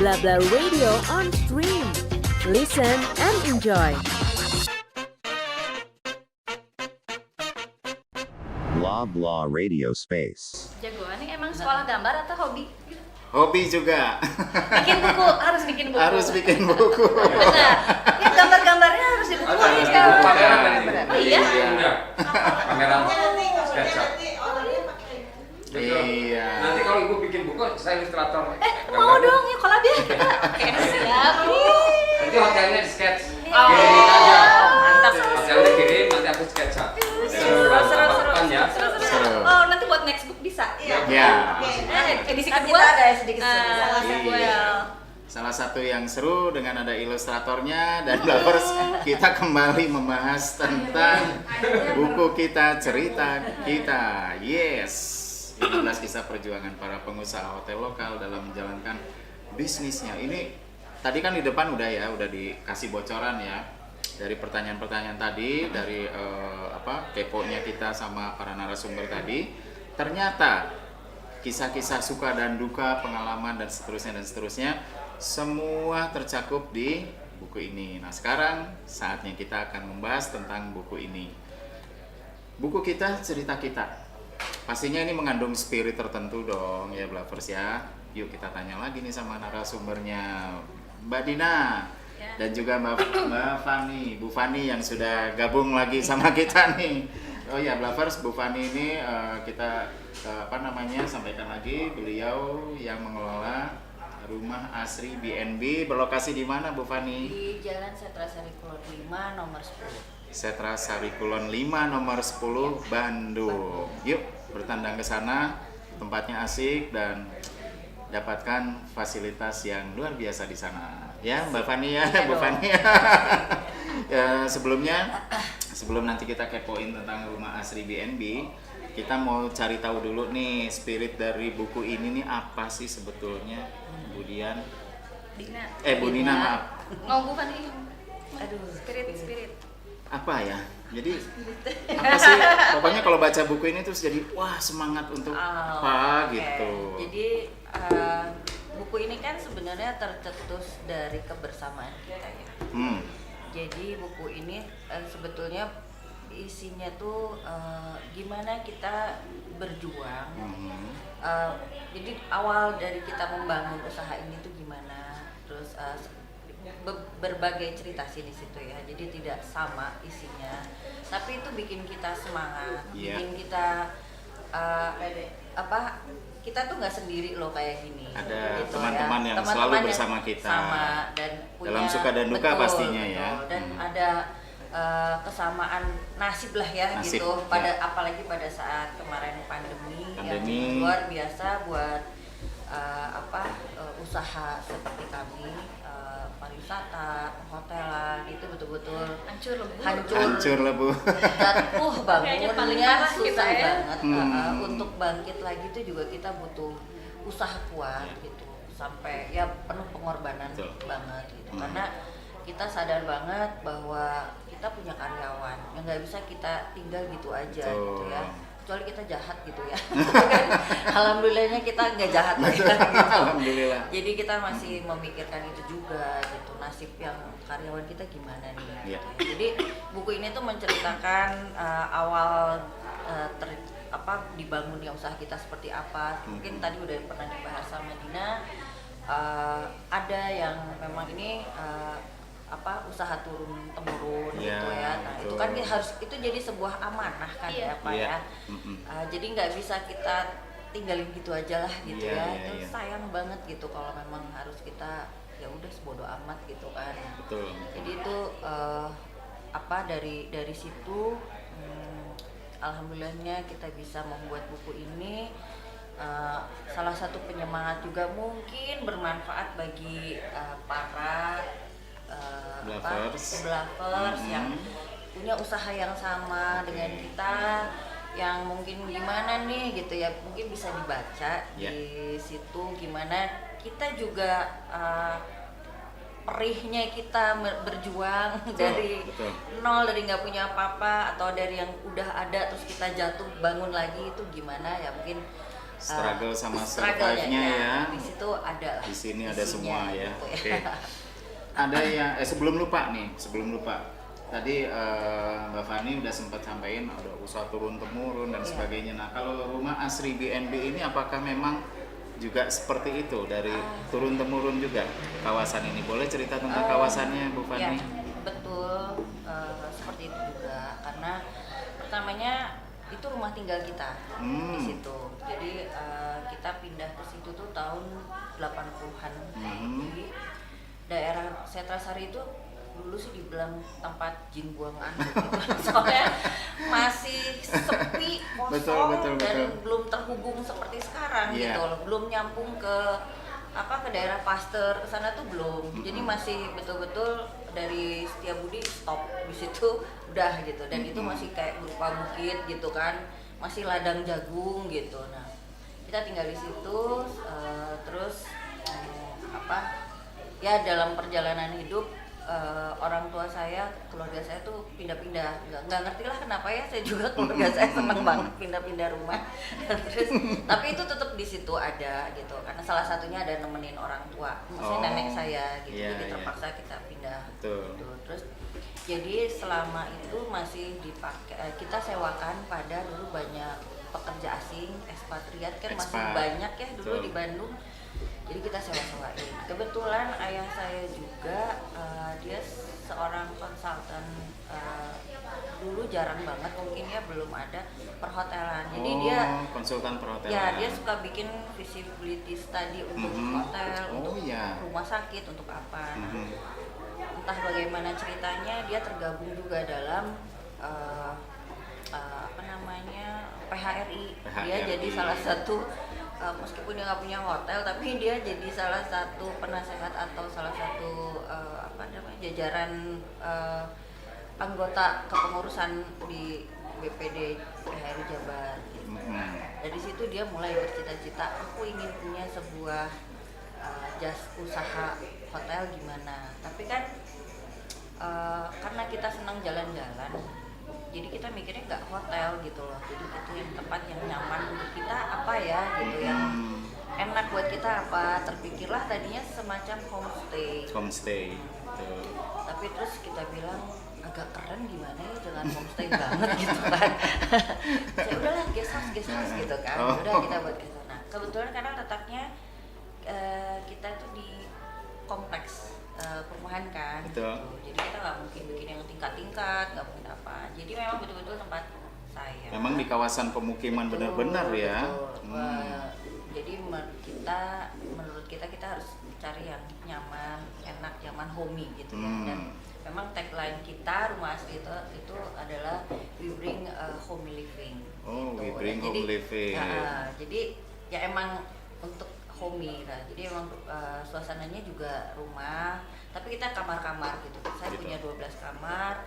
Speaker 1: Blah Blah Radio on Stream. Listen and enjoy.
Speaker 2: Blah Blah Radio Space.
Speaker 5: Jagoan nih emang sekolah gambar atau hobi?
Speaker 3: Hobi juga.
Speaker 5: Bikin buku, harus bikin buku.
Speaker 3: Harus bikin buku.
Speaker 5: Benar. Ya gambar-gambarnya harus di buku.
Speaker 4: Harus
Speaker 5: ya.
Speaker 4: buku kamera
Speaker 5: Iya.
Speaker 4: Enggak. Kamera sketsa.
Speaker 3: Iya.
Speaker 4: Nanti kalau ibu bikin buku, saya ilustrator.
Speaker 5: Mau dong, ya kolab ya. Oke, siap.
Speaker 4: Nanti hotelnya di sketch.
Speaker 5: Oh.
Speaker 4: Kirimin aja.
Speaker 5: Mantap.
Speaker 4: Hotelnya kirim, nanti aku sketsa.
Speaker 5: Seru.
Speaker 4: Ya.
Speaker 3: Seru.
Speaker 5: Oh, nanti buat next book bisa.
Speaker 3: Ya.
Speaker 5: Edisi
Speaker 6: Kan
Speaker 5: kedua
Speaker 6: kita ada sedikit
Speaker 5: Ah,
Speaker 3: Iya. Salah satu yang seru dengan ada ilustratornya dan Blavers, kita kembali membahas tentang buku kita, cerita kita. Yes. 15 kisah perjuangan para pengusaha hotel lokal dalam menjalankan bisnisnya. Ini tadi kan di depan udah dikasih bocoran ya. Dari pertanyaan-pertanyaan tadi, dari keponya kita sama para narasumber tadi, ternyata kisah-kisah suka dan duka, pengalaman dan seterusnya semua tercakup di buku ini. Nah, sekarang saatnya kita akan membahas tentang buku ini. Buku kita, cerita kita. Pastinya ini mengandung spirit tertentu dong ya Blavers ya. Yuk kita tanya lagi nih sama narasumbernya, Mbak Dina dan juga Mbak Fani, Bu Fani yang sudah gabung lagi sama kita nih. Oh ya Blavers, Bu Fani ini kita sampaikan lagi, beliau yang mengelola Rumah Asri BNB. Berlokasi di mana Bu Fani?
Speaker 8: Di Jalan Setra Sari Kulon 5 nomor 10.
Speaker 3: Setra Sari Kulon 5 nomor 10 Bandung. Yuk bertandang ke sana, tempatnya asik dan dapatkan fasilitas yang luar biasa di sana. Ya Mbak Fani ya, Bu Fani. Ya, sebelum nanti kita kepoin tentang Rumah Asri BNB, kita mau cari tahu dulu nih spirit dari buku ini nih apa sih sebetulnya, kemudian Bu Nina maaf.
Speaker 5: Bu Fani.
Speaker 8: Aduh,
Speaker 5: Spirit.
Speaker 3: Apa ya? Jadi apa sih? Pokoknya kalau baca buku ini terus jadi wah semangat untuk apa gitu.
Speaker 8: Jadi buku ini kan sebenarnya tercetus dari kebersamaan kita ya. Jadi buku ini sebetulnya isinya tuh gimana kita berjuang. Jadi awal dari kita membangun usaha ini tuh gimana, terus berbagai cerita sih di situ ya. Jadi tidak sama isinya, tapi itu bikin kita semangat, bikin kita kita tuh nggak sendiri loh kayak gini.
Speaker 3: Ada
Speaker 8: gitu
Speaker 3: teman-teman
Speaker 8: ya.
Speaker 3: yang
Speaker 8: Teman-teman
Speaker 3: selalu
Speaker 8: yang
Speaker 3: bersama kita.
Speaker 8: Sama dan punya,
Speaker 3: dalam suka dan duka
Speaker 8: betul,
Speaker 3: pastinya ya.
Speaker 8: Dan ada kesamaan nasib lah ya
Speaker 3: Nasib,
Speaker 8: gitu. Pada
Speaker 3: ya.
Speaker 8: apalagi pada saat kemarin pandemi. Yang
Speaker 3: Pandemi.
Speaker 8: luar biasa buat usaha seperti kami, pariwisata, hotelan itu betul-betul
Speaker 3: Hancur lah Bu.
Speaker 8: jatuh
Speaker 5: Kayaknya paling
Speaker 8: bangunnya
Speaker 5: parah kita
Speaker 8: susah
Speaker 5: ya.
Speaker 8: banget. Untuk bangkit lagi itu juga kita butuh usaha kuat gitu, sampai ya penuh pengorbanan banget gitu. Karena kita sadar banget bahwa kita punya karyawan yang nggak bisa kita tinggal gitu aja gitu ya, kecuali kita jahat gitu ya. Alhamdulillahnya kita nggak jahat gitu.
Speaker 3: Alhamdulillah.
Speaker 8: Jadi kita masih memikirkan itu juga gitu, nasib yang karyawan kita gimana nih gitu. Jadi buku ini tuh menceritakan awal dibangunnya usaha kita seperti apa. Mungkin tadi udah pernah dibahas sama Dina. Ada yang memang ini usaha turun temurun gitu ya. Nah itu kan itu jadi sebuah amanah kan ya Pak ya. Jadi nggak bisa kita tinggalin gitu aja lah gitu ya. Itu sayang banget gitu kalau memang harus kita ya udah sebodo amat gitu kan.
Speaker 3: Betul.
Speaker 8: Jadi itu dari situ alhamdulillahnya kita bisa membuat buku ini. Salah satu penyemangat juga mungkin bermanfaat bagi para Blavers yang punya usaha yang sama dengan kita, yang mungkin gimana nih gitu ya, mungkin bisa dibaca di situ gimana kita juga perihnya kita berjuang dari nol, dari nggak punya apa-apa atau dari yang udah ada terus kita jatuh bangun lagi itu gimana ya, mungkin
Speaker 3: struggle sama
Speaker 8: struggle-nya
Speaker 3: survive-nya ya.
Speaker 8: Di situ ada lah.
Speaker 3: Di sini ada
Speaker 8: isinya
Speaker 3: semua ya.
Speaker 8: gitu
Speaker 3: Oke. Ada yang sebelum lupa. Tadi Mbak Fani udah sempat sampaikan ada usaha turun temurun dan sebagainya. Nah, kalau rumah asri BNB ini apakah memang juga seperti itu dari turun temurun juga kawasan ini? Boleh cerita tentang kawasannya, Bu Fani?
Speaker 8: Ya, betul, seperti itu juga karena pertamanya itu rumah tinggal kita di situ. Jadi kita pindah ke situ tuh tahun 80-an. Jadi daerah Setrasari itu dulu sih dibilang tempat jin buang anak gitu. Soalnya masih sepi, kosong, dan belum terhubung seperti sekarang gitu loh. Belum nyambung ke daerah Pasteur ke sana tuh belum. Jadi masih betul-betul dari Setiabudi stop di situ udah gitu. Dan itu masih kayak berupa bukit gitu kan. Masih ladang jagung gitu. Nah, kita tinggal di situ terus ya dalam perjalanan hidup orang tua saya, keluarga saya tuh pindah-pindah, nggak ngerti lah kenapa ya, saya juga keluarga saya seneng banget pindah-pindah rumah. Terus tapi itu tetap di situ ada gitu, karena salah satunya ada nemenin orang tua, maksudnya nenek saya gitu, jadi terpaksa kita pindah gitu. Terus jadi selama itu masih dipakai, kita sewakan pada dulu banyak pekerja asing, ekspatriat kan masih banyak ya dulu di Bandung. Jadi kita sewa-sewain. Kebetulan ayah saya juga dia seorang konsultan, dulu jarang banget mungkin ya belum ada perhotelan. Jadi dia
Speaker 3: konsultan perhotelan.
Speaker 8: Ya, dia suka bikin visibility study untuk hotel, untuk rumah sakit, untuk apa. Entah bagaimana ceritanya dia tergabung juga dalam PHRI. Dia jadi salah satu meskipun dia nggak punya hotel, tapi dia jadi salah satu penasehat atau salah satu jajaran anggota kepengurusan di BPD PHRI Jabar. Gitu. Dari situ dia mulai bercita-cita, aku ingin punya sebuah usaha hotel gimana. Tapi kan karena kita senang jalan-jalan, jadi kita mikirnya nggak hotel gitu loh, jadi itu yang tempat yang nyaman untuk kita apa ya gitu, yang enak buat kita apa. Terpikirlah tadinya semacam homestay. Tapi terus kita bilang agak keren gimana ya dengan homestay banget gitu kan. Ya udahlah guest house gitu kan. Udah kita buat gitu. Nah kebetulan karena letaknya kita tuh di kompleks perumahan kan. Gitu. Jadi kita nggak mungkin bikin yang tingkat-tingkat, nggak mungkin apa. Jadi memang betul-betul tempat saya.
Speaker 3: Memang di kawasan pemukiman benar-benar ya.
Speaker 8: Jadi menurut kita harus cari yang nyaman, enak, nyaman, homey gitu ya. Dan memang tagline kita rumah asli itu adalah we bring homey living.
Speaker 3: Oh,
Speaker 8: gitu.
Speaker 3: We bring home living.
Speaker 8: Jadi ya emang untuk homey lah. Jadi emang suasananya juga rumah, tapi kita kamar-kamar gitu. Saya punya 12 kamar,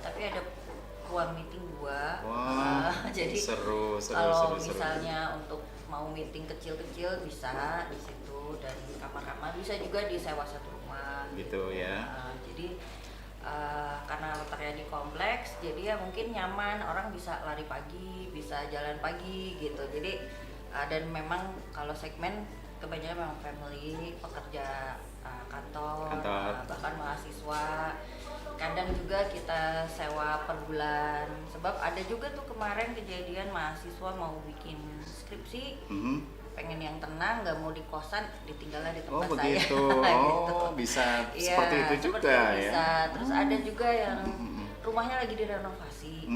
Speaker 8: tapi ada ruang meeting 2. Jadi kalau misalnya untuk mau meeting kecil-kecil bisa di situ, dan kamar-kamar bisa juga disewa satu rumah
Speaker 3: gitu ya.
Speaker 8: Jadi karena letaknya di kompleks, jadi ya mungkin nyaman, orang bisa lari pagi, bisa jalan pagi gitu. Jadi dan memang kalau segmen kebanyakan memang family, pekerja kantor, bahkan mahasiswa. Kadang juga kita sewa per bulan, sebab ada juga tuh kemarin kejadian mahasiswa mau bikin skripsi, pengen yang tenang, nggak mau di kosan, ditinggalnya di tempat saya.
Speaker 3: Gitu. Bisa seperti itu juga ya.
Speaker 8: Bisa. Terus ada juga yang rumahnya lagi direnovasi,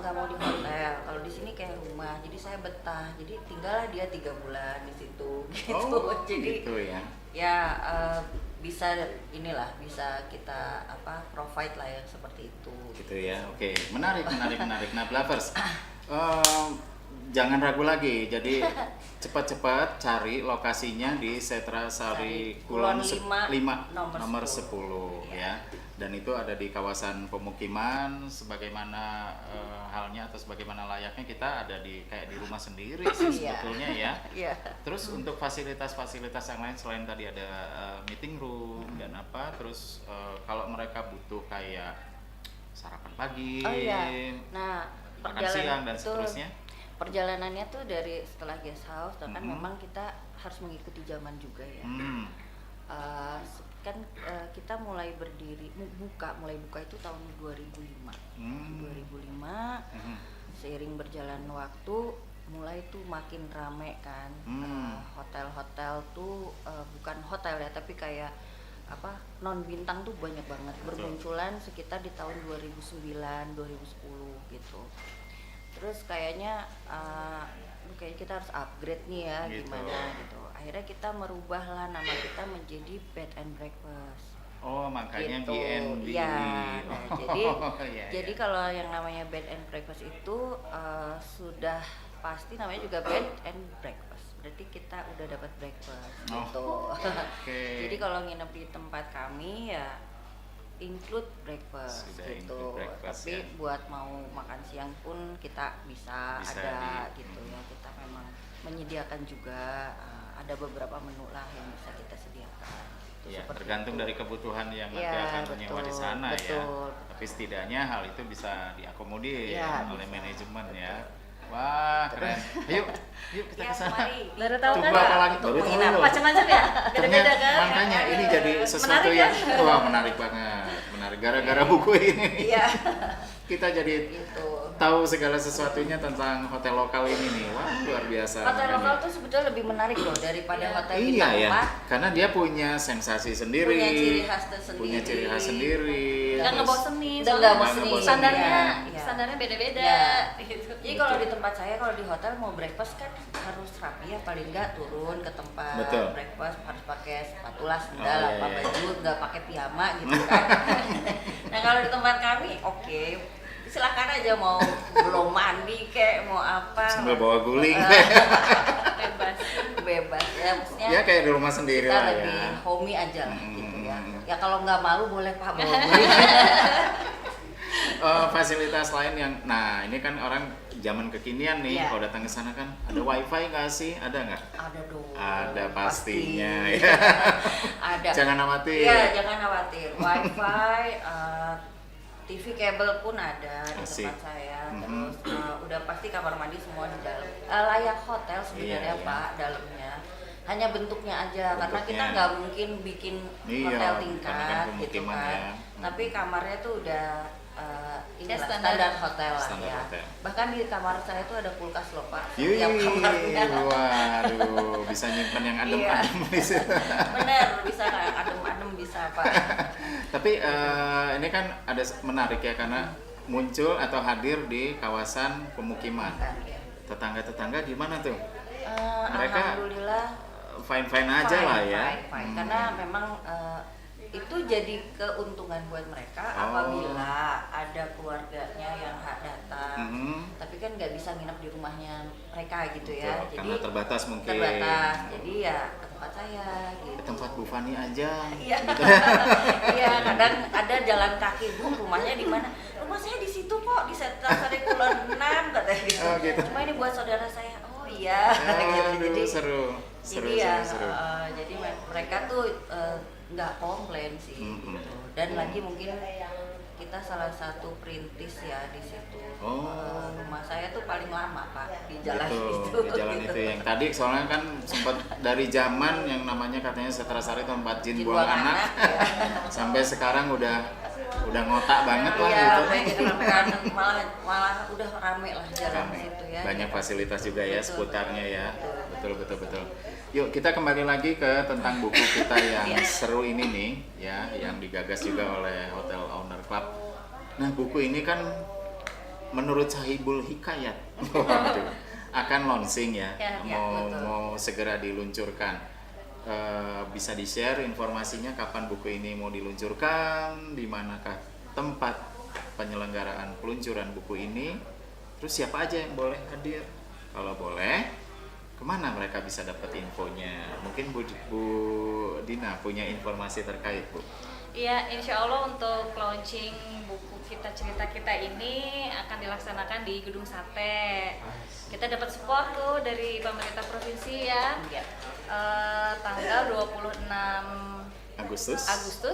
Speaker 8: nggak mau di hotel. Kalau di sini kayak rumah, jadi saya betah. Jadi tinggallah dia 3 bulan di situ. Gitu. Jadi
Speaker 3: gitu ya.
Speaker 8: Ya bisa kita provide lah yang seperti itu.
Speaker 3: Gitu ya. Oke, menarik. Nah, Blavers, jangan ragu lagi. Jadi cepat-cepat cari lokasinya di Setrasari Kulon 5 nomor 10 ya. Dan itu ada di kawasan pemukiman, sebagaimana halnya atau sebagaimana layaknya kita ada kayak di rumah sendiri sih sebetulnya ya. Terus untuk fasilitas-fasilitas yang lain selain tadi ada meeting room dan terus kalau mereka butuh kayak sarapan pagi, makan siang dan seterusnya.
Speaker 8: perjalanannya tuh dari setelah guest house, kan memang kita harus mengikuti zaman juga ya. Kan kita mulai mulai buka itu tahun 2005. 2005 seiring berjalan waktu mulai tuh makin rame kan. Hotel-hotel tuh bukan hotel ya, tapi kayak non bintang tuh banyak banget bermunculan sekitar di tahun 2009 2010 gitu. Terus kayaknya kita harus upgrade nih ya gitu. Gimana gitu. Akhirnya kita merubahlah nama kita menjadi Bed and Breakfast.
Speaker 3: Oh, makanya
Speaker 8: gitu.
Speaker 3: BNB.
Speaker 8: Ya, nah, jadi kalau yang namanya Bed and Breakfast itu sudah pasti namanya juga Bed and Breakfast. Berarti kita udah dapat breakfast gitu. Jadi kalau nginep di tempat kami ya include breakfast
Speaker 3: sudah
Speaker 8: gitu.
Speaker 3: Include breakfast,
Speaker 8: tapi
Speaker 3: ya.
Speaker 8: Buat mau makan siang pun kita bisa ada gitu ya. Kita memang menyediakan juga ada beberapa menu lah yang bisa kita sediakan.
Speaker 3: Ya, tergantung dari kebutuhan yang nanti akan menyewa di sana ya. Tapi setidaknya hal itu bisa diakomodir oleh manajemen ya. Wah, keren. Yuk kita ke sana.
Speaker 5: Baru tahu kan?
Speaker 3: Tunggu apa lagi? Baru tahu.
Speaker 5: Macam-macam ya? Beda-beda kan?
Speaker 3: Makanya ini jadi sesuatu
Speaker 5: menarik,
Speaker 3: yang
Speaker 5: kan?
Speaker 3: menarik banget. Menarik gara-gara buku ini.
Speaker 8: Iya.
Speaker 3: Kita jadi tahu segala sesuatunya tentang hotel lokal ini nih. Wah, luar biasa.
Speaker 8: Hotel lokal tuh sebetulnya lebih menarik loh daripada hotel bintang 4.
Speaker 3: Ya. Karena dia punya sensasi sendiri.
Speaker 8: Punya ciri khas tersendiri.
Speaker 3: Punya ciri khas sendiri.
Speaker 5: Nggak ngebosenin.
Speaker 8: Nggak ngebosenin.
Speaker 5: Standarnya beda-beda.
Speaker 8: Ya.
Speaker 5: Gitu.
Speaker 8: Jadi kalau di tempat saya, kalau di hotel mau breakfast kan harus rapi ya, paling nggak turun ke tempat breakfast harus pakai sepatu lah, sendal, baju, nggak pakai piyama gitu kan. Nah kalau di tempat kami silakan aja mau belum mandi kayak mau apa
Speaker 3: sambil bawa guling
Speaker 8: bebas ya, maksudnya
Speaker 3: ya kayak di rumah sendiri
Speaker 8: kita
Speaker 3: lah
Speaker 8: lebih
Speaker 3: ya.
Speaker 8: homey aja lah gitu ya. Ya kalau nggak malu boleh Pak bawa guling.
Speaker 3: Fasilitas lain yang, nah ini kan orang zaman kekinian nih, kalau datang ke sana kan ada wifi nggak sih? Ada nggak?
Speaker 8: Ada dong.
Speaker 3: Ada pastinya.
Speaker 8: Pasti.
Speaker 3: Ya.
Speaker 8: Ada.
Speaker 3: Jangan khawatir.
Speaker 8: Iya, jangan khawatir. Wifi, TV kabel pun ada di tempat saya. Terus udah pasti kamar mandi semua di dalam. Layak hotel sebenarnya Pak dalamnya. Hanya bentuknya aja karena kita nggak mungkin bikin hotel tingkat gitu kan. Tapi kamarnya tuh udah standar hotel lah ya.
Speaker 3: Hotel.
Speaker 8: Bahkan di kamar saya tuh ada kulkas loh Pak. Setiap kamarnya.
Speaker 3: Waduh, bisa nyimpen yang adem-adem di situ.
Speaker 8: Bener, bisa adem-adem bisa Pak.
Speaker 3: Tapi ini kan ada menarik ya karena muncul atau hadir di kawasan pemukiman. Tetangga-tetangga gimana tuh? Mereka
Speaker 8: alhamdulillah
Speaker 3: fine aja lah ya.
Speaker 8: Fine. Karena memang itu jadi keuntungan buat mereka apabila ada keluarganya yang datang. Tapi kan nggak bisa nginep di rumahnya mereka gitu ya. Jadi
Speaker 3: karena terbatas mungkin.
Speaker 8: Jadi ya ke tempat saya gitu.
Speaker 3: Ke tempat Bu Fani aja.
Speaker 8: Iya.
Speaker 3: Gitu.
Speaker 8: Iya, kadang ada jalan kaki, Bu, rumahnya di mana? Rumah saya di situ kok, di Sari Kulon 6 katanya gitu.
Speaker 3: Oh, gitu.
Speaker 8: Cuma ini buat saudara saya. Oh iya. Gitu. Jadi
Speaker 3: seru.
Speaker 8: Jadi mereka tuh nggak komplain sih gitu. Dan lagi mungkin kita salah satu perintis ya di situ. Rumah saya tuh paling lama Pak di jalan itu.
Speaker 3: Di jalan itu yang tadi soalnya kan sempat dari zaman yang namanya katanya Setrasari tempat jin buang anak
Speaker 8: ya.
Speaker 3: Sampai sekarang udah ngotak banget lah gitu.
Speaker 8: Malah udah rame lah jalan situ ya.
Speaker 3: Banyak fasilitas juga ya seputarnya ya. Betul. Yuk kita kembali lagi ke tentang buku kita yang seru ini nih ya, yang digagas juga oleh Hotel Owner Club. Nah buku ini kan menurut Sahibul Hikayat akan launching ya, mau segera diluncurkan. Bisa di-share informasinya kapan buku ini mau diluncurkan, di manakah tempat penyelenggaraan peluncuran buku ini, terus siapa aja yang boleh hadir, kalau boleh kemana mereka bisa dapat infonya? Mungkin Bu Dina punya informasi terkait, Bu.
Speaker 5: Iya, insya Allah untuk launching buku cerita kita ini akan dilaksanakan di Gedung Sate. Kita dapat support tuh dari pemerintah provinsi ya. Tanggal 26
Speaker 3: Agustus.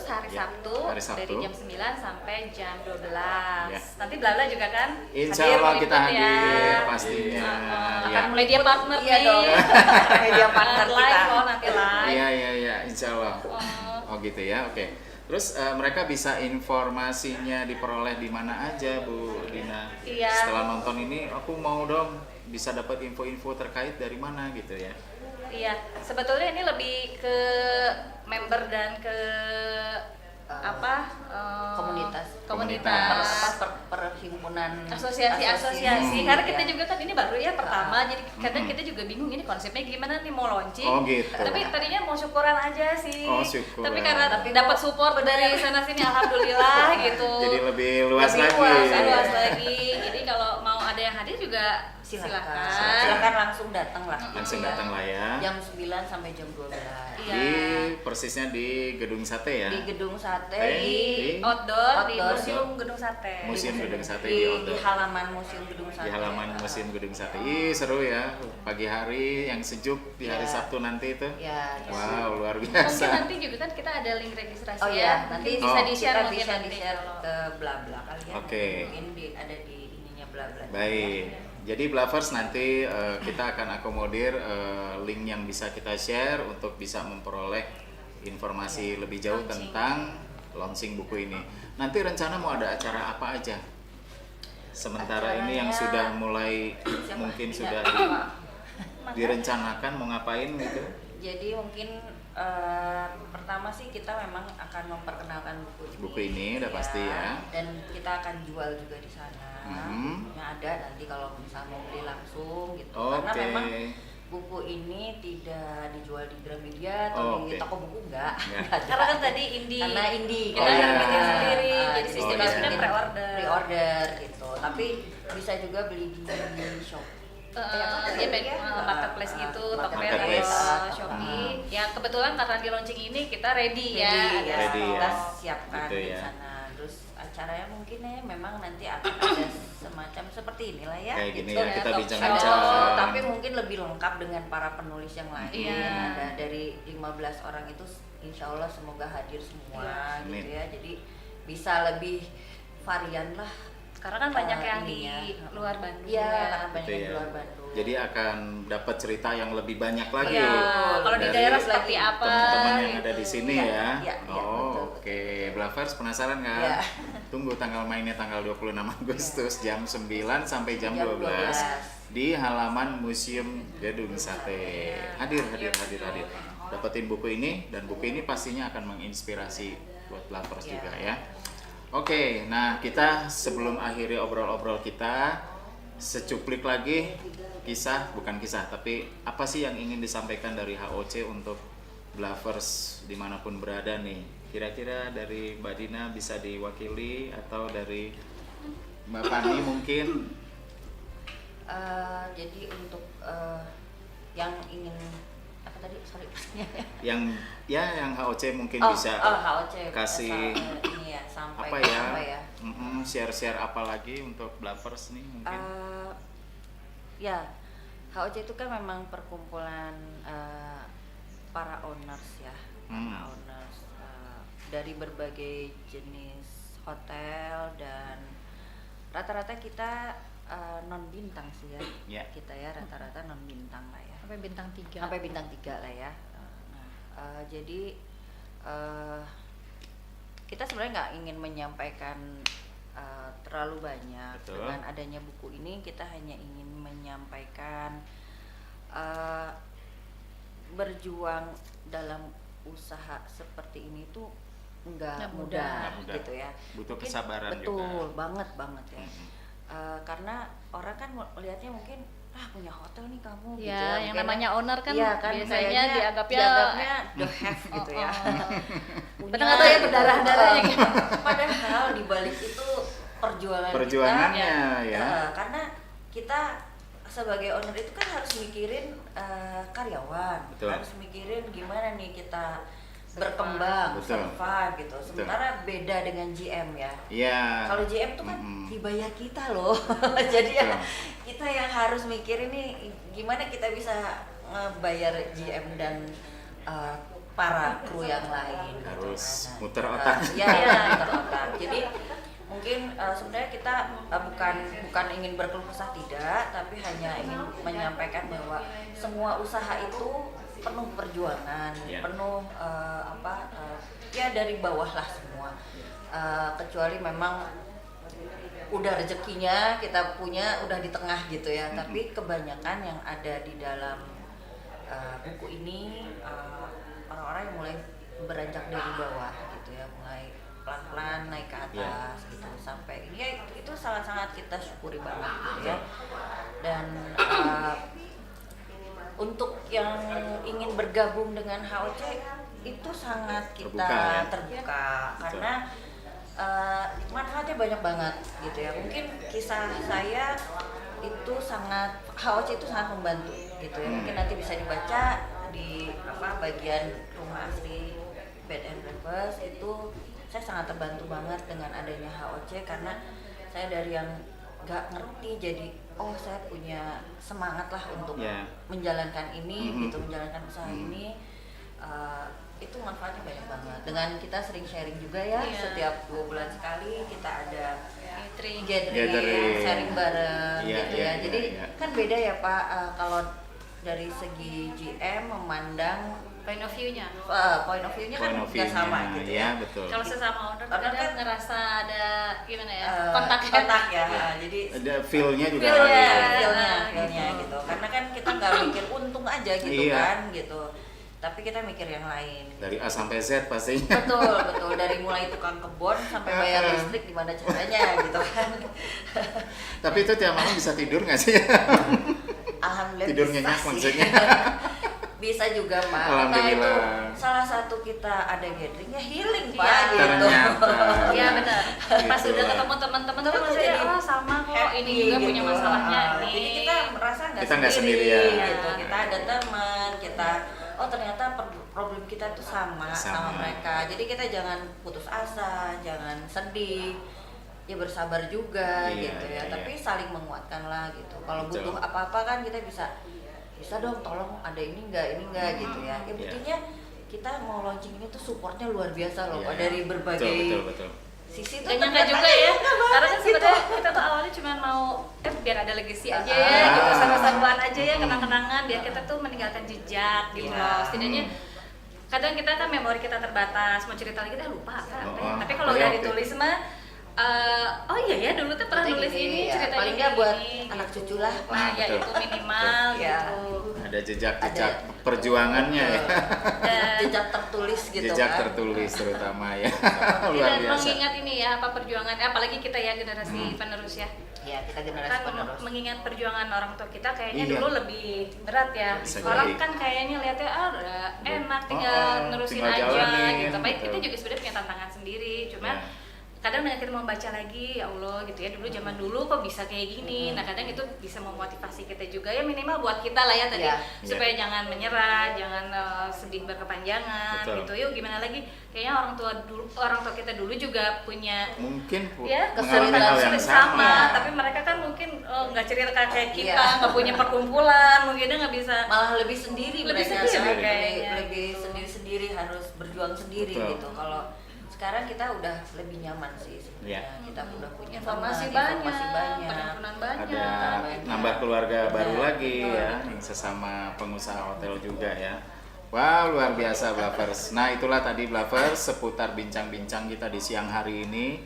Speaker 5: hari
Speaker 3: Ya,
Speaker 5: Sabtu,
Speaker 3: hari Sabtu.
Speaker 5: dari jam 9 sampai jam 12.
Speaker 3: Ya.
Speaker 5: Nanti Blabla juga kan
Speaker 3: Insya Allah kita
Speaker 5: meliput ya.
Speaker 3: hadir pastinya. Ya.
Speaker 5: Akan media partner
Speaker 6: Iya
Speaker 5: nih.
Speaker 6: dong. Media partner
Speaker 5: live
Speaker 6: kita.
Speaker 5: loh nanti live.
Speaker 3: Iya, Insya Allah. Oh gitu ya, oke. Terus mereka bisa informasinya diperoleh di mana aja, Bu Dina?
Speaker 5: Iya.
Speaker 3: Setelah nonton ini, aku mau dong bisa dapat info-info terkait dari mana gitu ya?
Speaker 5: Iya, sebetulnya ini lebih ke member dan ke komunitas
Speaker 8: perhimpunan
Speaker 5: asosiasi karena kita
Speaker 8: ya.
Speaker 5: juga kan ini baru ya pertama, jadi kadang kita juga bingung ini konsepnya gimana nih mau launching.
Speaker 3: Oh, gitu.
Speaker 5: Tapi tadinya mau syukuran aja sih.
Speaker 3: Oh, syukuran.
Speaker 5: Tapi karena dapat support dari sana sini alhamdulillah gitu.
Speaker 3: Jadi lebih luas
Speaker 5: Lebih
Speaker 3: lagi.
Speaker 5: luas lagi. Jadi kalau mau ada yang hadir juga
Speaker 8: silakan langsung datang lah.
Speaker 3: Langsung datang lah ya.
Speaker 8: Jam 9 sampai jam 12.
Speaker 5: Iya.
Speaker 3: Persisnya di Gedung Sate ya.
Speaker 8: Di Gedung Sate
Speaker 3: Di
Speaker 5: outdoor di
Speaker 8: outdoor.
Speaker 5: Museum Gedung Sate.
Speaker 3: Museum Gedung Sate
Speaker 8: di,
Speaker 3: di outdoor.
Speaker 8: di halaman Museum Gedung Sate.
Speaker 3: Di halaman Museum Gedung Sate. Ih, seru ya. Pagi hari yang sejuk di hari
Speaker 8: Ya.
Speaker 3: Sabtu nanti itu.
Speaker 8: Ya,
Speaker 3: Wow, luar
Speaker 5: Mungkin
Speaker 3: biasa.
Speaker 5: nanti juga kan kita ada link registrasi
Speaker 8: Oh
Speaker 5: ya.
Speaker 8: ya, nanti
Speaker 5: Mungkin bisa
Speaker 3: Oh.
Speaker 5: di-share
Speaker 8: kita
Speaker 5: mungkin
Speaker 8: bisa
Speaker 5: nanti
Speaker 8: di-share
Speaker 5: kalau-
Speaker 8: ke Blabla kali ya.
Speaker 3: Oke.
Speaker 8: Mungkin ada di ininya Blabla.
Speaker 3: Baik. Jadi Blavers nanti kita akan akomodir link yang bisa kita share untuk bisa memperoleh informasi lebih jauh tentang launching buku ini. Nanti rencana mau ada acara apa aja? Sementara ini yang sudah mulai mungkin sudah direncanakan mau ngapain gitu?
Speaker 8: Jadi mungkin pertama sih kita memang akan memperkenalkan buku ini.
Speaker 3: Buku ini udah pasti ya.
Speaker 8: Dan kita akan jual juga di sana. Yang ada nanti kalau misalnya mau beli langsung gitu. Karena
Speaker 3: Oke.
Speaker 8: memang buku ini tidak dijual di Gramedia atau di
Speaker 3: Oke.
Speaker 8: toko buku enggak.
Speaker 5: Karena kan tadi indie.
Speaker 8: Karena indie.
Speaker 5: Kita
Speaker 3: iya.
Speaker 5: bikin sendiri. Jadi
Speaker 8: jadi
Speaker 5: sistemnya
Speaker 3: iya.
Speaker 5: sebenarnya pre-order.
Speaker 8: Pre-order gitu. Tapi bisa juga beli di shop.
Speaker 5: Iya, marketplace gitu,
Speaker 3: Marketplace.
Speaker 5: Tokopedia, Shopee. Ya kebetulan karena di launching ini kita ready ya. Ada
Speaker 3: Ready ya.
Speaker 8: Kita siapkan
Speaker 3: Gitu
Speaker 8: di
Speaker 3: ya.
Speaker 8: sana. Terus acaranya mungkin ya memang nanti akan ada semacam seperti inilah ya.
Speaker 3: Kayak gini
Speaker 8: gitu.
Speaker 3: ya, kita
Speaker 5: talk
Speaker 3: bincang-bincang.
Speaker 5: show.
Speaker 8: Tapi mungkin lebih lengkap dengan para penulis yang lain.
Speaker 5: Iya.
Speaker 8: Ada dari 15 orang itu insya Allah semoga hadir semua
Speaker 3: Amin.
Speaker 8: gitu ya. Jadi bisa lebih varian lah.
Speaker 5: Karena kan banyak yang
Speaker 8: ininya.
Speaker 5: di luar Bandung.
Speaker 8: Iya, karena banyak
Speaker 3: Gitu
Speaker 8: yang
Speaker 3: ya.
Speaker 8: di luar Bandung.
Speaker 3: Jadi akan dapat cerita yang lebih banyak lagi.
Speaker 5: Iya, kalau di
Speaker 3: dari
Speaker 5: daerah seperti apa
Speaker 3: teman-teman yang
Speaker 5: gitu.
Speaker 3: ada di sini
Speaker 8: Iya,
Speaker 3: ya.
Speaker 8: iya, iya,
Speaker 3: Oh,
Speaker 8: betul.
Speaker 3: oke. Blavers penasaran kan?
Speaker 8: Iya.
Speaker 3: Tunggu tanggal mainnya tanggal 26 Agustus jam 9 sampai jam
Speaker 8: Jam
Speaker 3: 12 di halaman Museum Gedung Sate. Hadir. Dapetin buku ini dan buku ini pastinya akan menginspirasi buat Blavers juga ya. Oke, nah kita sebelum akhiri obrol-obrol kita, secuplik lagi bukan kisah, tapi apa sih yang ingin disampaikan dari HOC untuk Blavers dimanapun berada nih? Kira-kira dari Mbak Dina bisa diwakili atau dari Mbak Pani mungkin?
Speaker 8: Jadi untuk yang ingin apa tadi? Sorry.
Speaker 3: yang HOC mungkin bisa
Speaker 8: HOC
Speaker 3: kasih
Speaker 8: ini ya sampai
Speaker 3: apa ya?
Speaker 8: apa ya?
Speaker 3: Share-share apa lagi untuk Blavers nih mungkin?
Speaker 8: Ya, HOC itu kan memang perkumpulan para owners ya, para owners dari berbagai jenis hotel dan rata-rata kita non bintang sih ya.
Speaker 3: Yeah.
Speaker 8: Kita ya rata-rata non bintang lah ya.
Speaker 5: Sampai bintang 3.
Speaker 8: Sampai bintang 3 lah ya. Jadi kita sebenarnya nggak ingin menyampaikan terlalu banyak.
Speaker 3: Betul.
Speaker 8: Dengan adanya buku ini kita hanya ingin menyampaikan berjuang dalam usaha seperti ini tuh nggak mudah,
Speaker 3: Nggak mudah.
Speaker 8: gitu ya.
Speaker 3: Butuh
Speaker 8: Mungkin
Speaker 3: kesabaran
Speaker 8: betul
Speaker 3: juga.
Speaker 8: banget ya. Karena orang kan melihatnya mungkin punya hotel nih kamu gitu
Speaker 5: Ya, yang
Speaker 8: mungkin
Speaker 5: namanya owner kan,
Speaker 8: iya kan
Speaker 5: biasanya
Speaker 8: kayaknya
Speaker 5: dianggapnya
Speaker 8: the have gitu ya.
Speaker 5: Kita nggak tahu ya berdarah-darahnya gitu.
Speaker 8: Padahal di balik itu
Speaker 3: Perjuangannya
Speaker 8: kita,
Speaker 3: ya.
Speaker 8: karena kita sebagai owner itu kan harus mikirin karyawan,
Speaker 3: Betul.
Speaker 8: harus mikirin gimana nih kita berkembang,
Speaker 3: Betul.
Speaker 8: survive gitu. Sementara beda dengan GM ya.
Speaker 3: Iya.
Speaker 8: Kalau GM tuh kan dibayar kita loh. Jadi ya kita yang harus mikir ini gimana kita bisa ngebayar GM dan para kru yang lain.
Speaker 3: Harus
Speaker 8: gitu.
Speaker 3: muter otak.
Speaker 8: Muter otak. Jadi mungkin sebenarnya kita bukan ingin berkeluh kesah, tidak, tapi hanya ingin menyampaikan bahwa semua usaha itu penuh perjuangan, penuh ya dari bawah lah semua. Kecuali memang udah rezekinya kita punya udah di tengah gitu ya. Tapi kebanyakan yang ada di dalam buku ini orang-orang yang mulai beranjak dari bawah gitu ya, mulai pelan-pelan naik ke atas gitu sampai ini ya, itu sangat-sangat kita syukuri banget gitu ya. Dan untuk yang ingin bergabung dengan HOC itu sangat kita terbuka karena manfaatnya banyak banget gitu ya. Mungkin kisah saya itu HOC itu sangat membantu gitu ya. Mungkin nanti bisa dibaca di bagian rumah asli Bed and Breakfast itu. Saya sangat terbantu banget dengan adanya HOC karena saya dari yang nggak ngerti jadi saya punya semangat lah untuk menjalankan ini gitu, menjalankan usaha ini. Itu manfaatnya banyak banget. Dengan kita sering sharing juga ya, setiap 2 bulan sekali kita ada gathering sharing bareng gitu ya. Jadi kan beda ya Pak, kalau dari segi GM memandang
Speaker 5: point of view-nya
Speaker 8: kan nggak sama gitu ya.
Speaker 3: Betul.
Speaker 5: Kalau sesama owner
Speaker 8: kan
Speaker 5: ngerasa ada gimana ya,
Speaker 8: kontak ya. Jadi
Speaker 3: ada feel-nya juga.
Speaker 8: Feel-nya gitu. Karena kan kita nggak mikir untung aja gitu kan gitu. Tapi kita mikir yang lain.
Speaker 3: Dari A sampai Z pastinya.
Speaker 8: Betul. Dari mulai tukang kebun sampai bayar listrik gimana caranya gitu kan.
Speaker 3: Tapi itu tiap malam bisa tidur nggak sih?
Speaker 8: Alhamdulillah
Speaker 3: tidur
Speaker 8: bisa
Speaker 3: nyenyak
Speaker 8: sih.
Speaker 3: maksudnya.
Speaker 8: Bisa juga Pak.
Speaker 3: Alhamdulillah.
Speaker 8: Itu salah satu kita ada gatheringnya healing Pak gitu.
Speaker 3: Ternyata.
Speaker 5: Iya benar. Pas
Speaker 3: Gitu.
Speaker 5: udah ketemu teman-teman kan
Speaker 8: jadi
Speaker 5: sama kok ini juga punya masalahnya ini.
Speaker 8: Jadi kita merasa
Speaker 3: Kita nggak sendirian.
Speaker 8: gitu. Kita ada teman, kita ternyata problem kita tuh sama mereka. Jadi kita jangan putus asa, jangan sedih. Ya bersabar juga gitu ya. Tapi saling menguatkan lah gitu. Kalau butuh apa-apa kan kita bisa dong tolong ada ini enggak gitu ya. Ya buktinya kita mau launching ini tuh supportnya luar biasa loh Pak, dari berbagai
Speaker 3: betul.
Speaker 8: sisi.
Speaker 5: Dan nyangka juga ya, karena kan sebenarnya kita tuh awalnya cuma mau biar ada legacy aja ya, gitu, seru-seruan aja ya, kenang-kenangan, biar kita tuh meninggalkan jejak gitu loh. Setidaknya kadang kita kan memori kita terbatas, mau cerita lagi kita lupa kan. Tapi kalau udah ditulis mah iya ya dulu tuh pernah nulis ini cerita
Speaker 8: paling nggak buat anak cucu lah.
Speaker 5: Nah ya itu minimal gitu.
Speaker 3: Ada jejak perjuangannya ya.
Speaker 8: Jejak tertulis gitu
Speaker 3: Jejak
Speaker 8: kan.
Speaker 3: tertulis terutama ya.
Speaker 5: Dan
Speaker 3: Luar biasa.
Speaker 5: mengingat ini ya perjuangan apalagi kita ya generasi penerus ya.
Speaker 8: Ya kita generasi
Speaker 5: Kan
Speaker 8: penerus.
Speaker 5: mengingat perjuangan orang tua kita kayaknya dulu lebih berat ya.
Speaker 3: Bisa
Speaker 5: Orang
Speaker 3: jadi.
Speaker 5: kan kayaknya lihatnya udah enak tinggal nerusin
Speaker 3: tinggal
Speaker 5: aja
Speaker 3: jalanin,
Speaker 5: gitu. Tapi
Speaker 3: betul.
Speaker 5: kita juga sebenarnya punya tantangan sendiri. Cuma kadang dengan kita membaca lagi ya Allah gitu ya, dulu zaman dulu kok bisa kayak gini. Nah kadang itu bisa memotivasi kita juga ya, minimal buat kita lah ya tadi supaya jangan menyerah, jangan sedih berkepanjangan.
Speaker 3: Betul.
Speaker 5: Gitu. Yuk gimana lagi, kayaknya orang tua kita dulu juga punya
Speaker 3: Mungkin
Speaker 5: ya
Speaker 3: mengalami hal yang sama.
Speaker 5: tapi mereka kan mungkin nggak cerita kayak kita, nggak punya perkumpulan, mungkin dia nggak bisa,
Speaker 8: malah lebih sendiri mereka
Speaker 5: sendiri kayaknya.
Speaker 8: lebih sendiri harus berjuang sendiri.
Speaker 3: Betul.
Speaker 8: gitu. Kalau sekarang kita udah lebih nyaman sih sebenarnya. Kita udah punya
Speaker 5: informasi
Speaker 8: banyak,
Speaker 5: penampilan banyak.
Speaker 3: Ada nambah keluarga baru lagi ya, yang sesama pengusaha hotel juga ya. Wow, luar biasa Blavers. Nah itulah tadi Blavers seputar bincang-bincang kita di siang hari ini,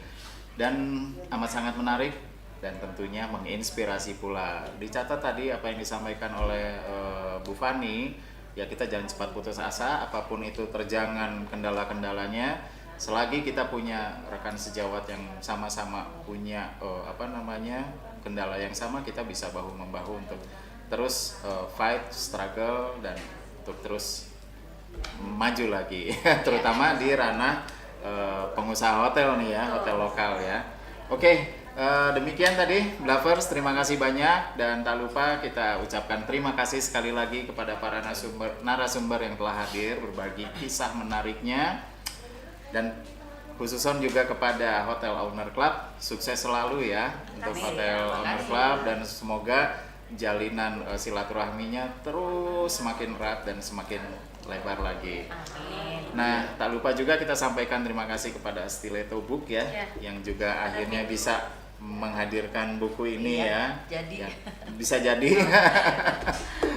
Speaker 3: dan amat sangat menarik dan tentunya menginspirasi pula. Dicatat tadi apa yang disampaikan oleh Bu Fani, ya kita jangan cepat putus asa, apapun itu terjangan kendala-kendalanya. Selagi kita punya rekan sejawat yang sama-sama punya kendala yang sama, kita bisa bahu membahu untuk terus fight, struggle, dan untuk terus maju lagi, terutama di ranah pengusaha hotel nih ya, hotel lokal ya. Oke, demikian tadi Blavers, terima kasih banyak, dan tak lupa kita ucapkan terima kasih sekali lagi kepada para narasumber yang telah hadir berbagi kisah menariknya. Dan khususon juga kepada Hotel Owner Club, sukses selalu ya untuk Hotel Owner Club, dan semoga jalinan silaturahminya terus semakin erat dan semakin lebar lagi.
Speaker 5: Amin.
Speaker 3: Nah, tak lupa juga kita sampaikan terima kasih kepada Stiletto Book ya, yang juga akhirnya bisa menghadirkan buku ini ya.
Speaker 8: Jadi.
Speaker 3: Ya, bisa jadi.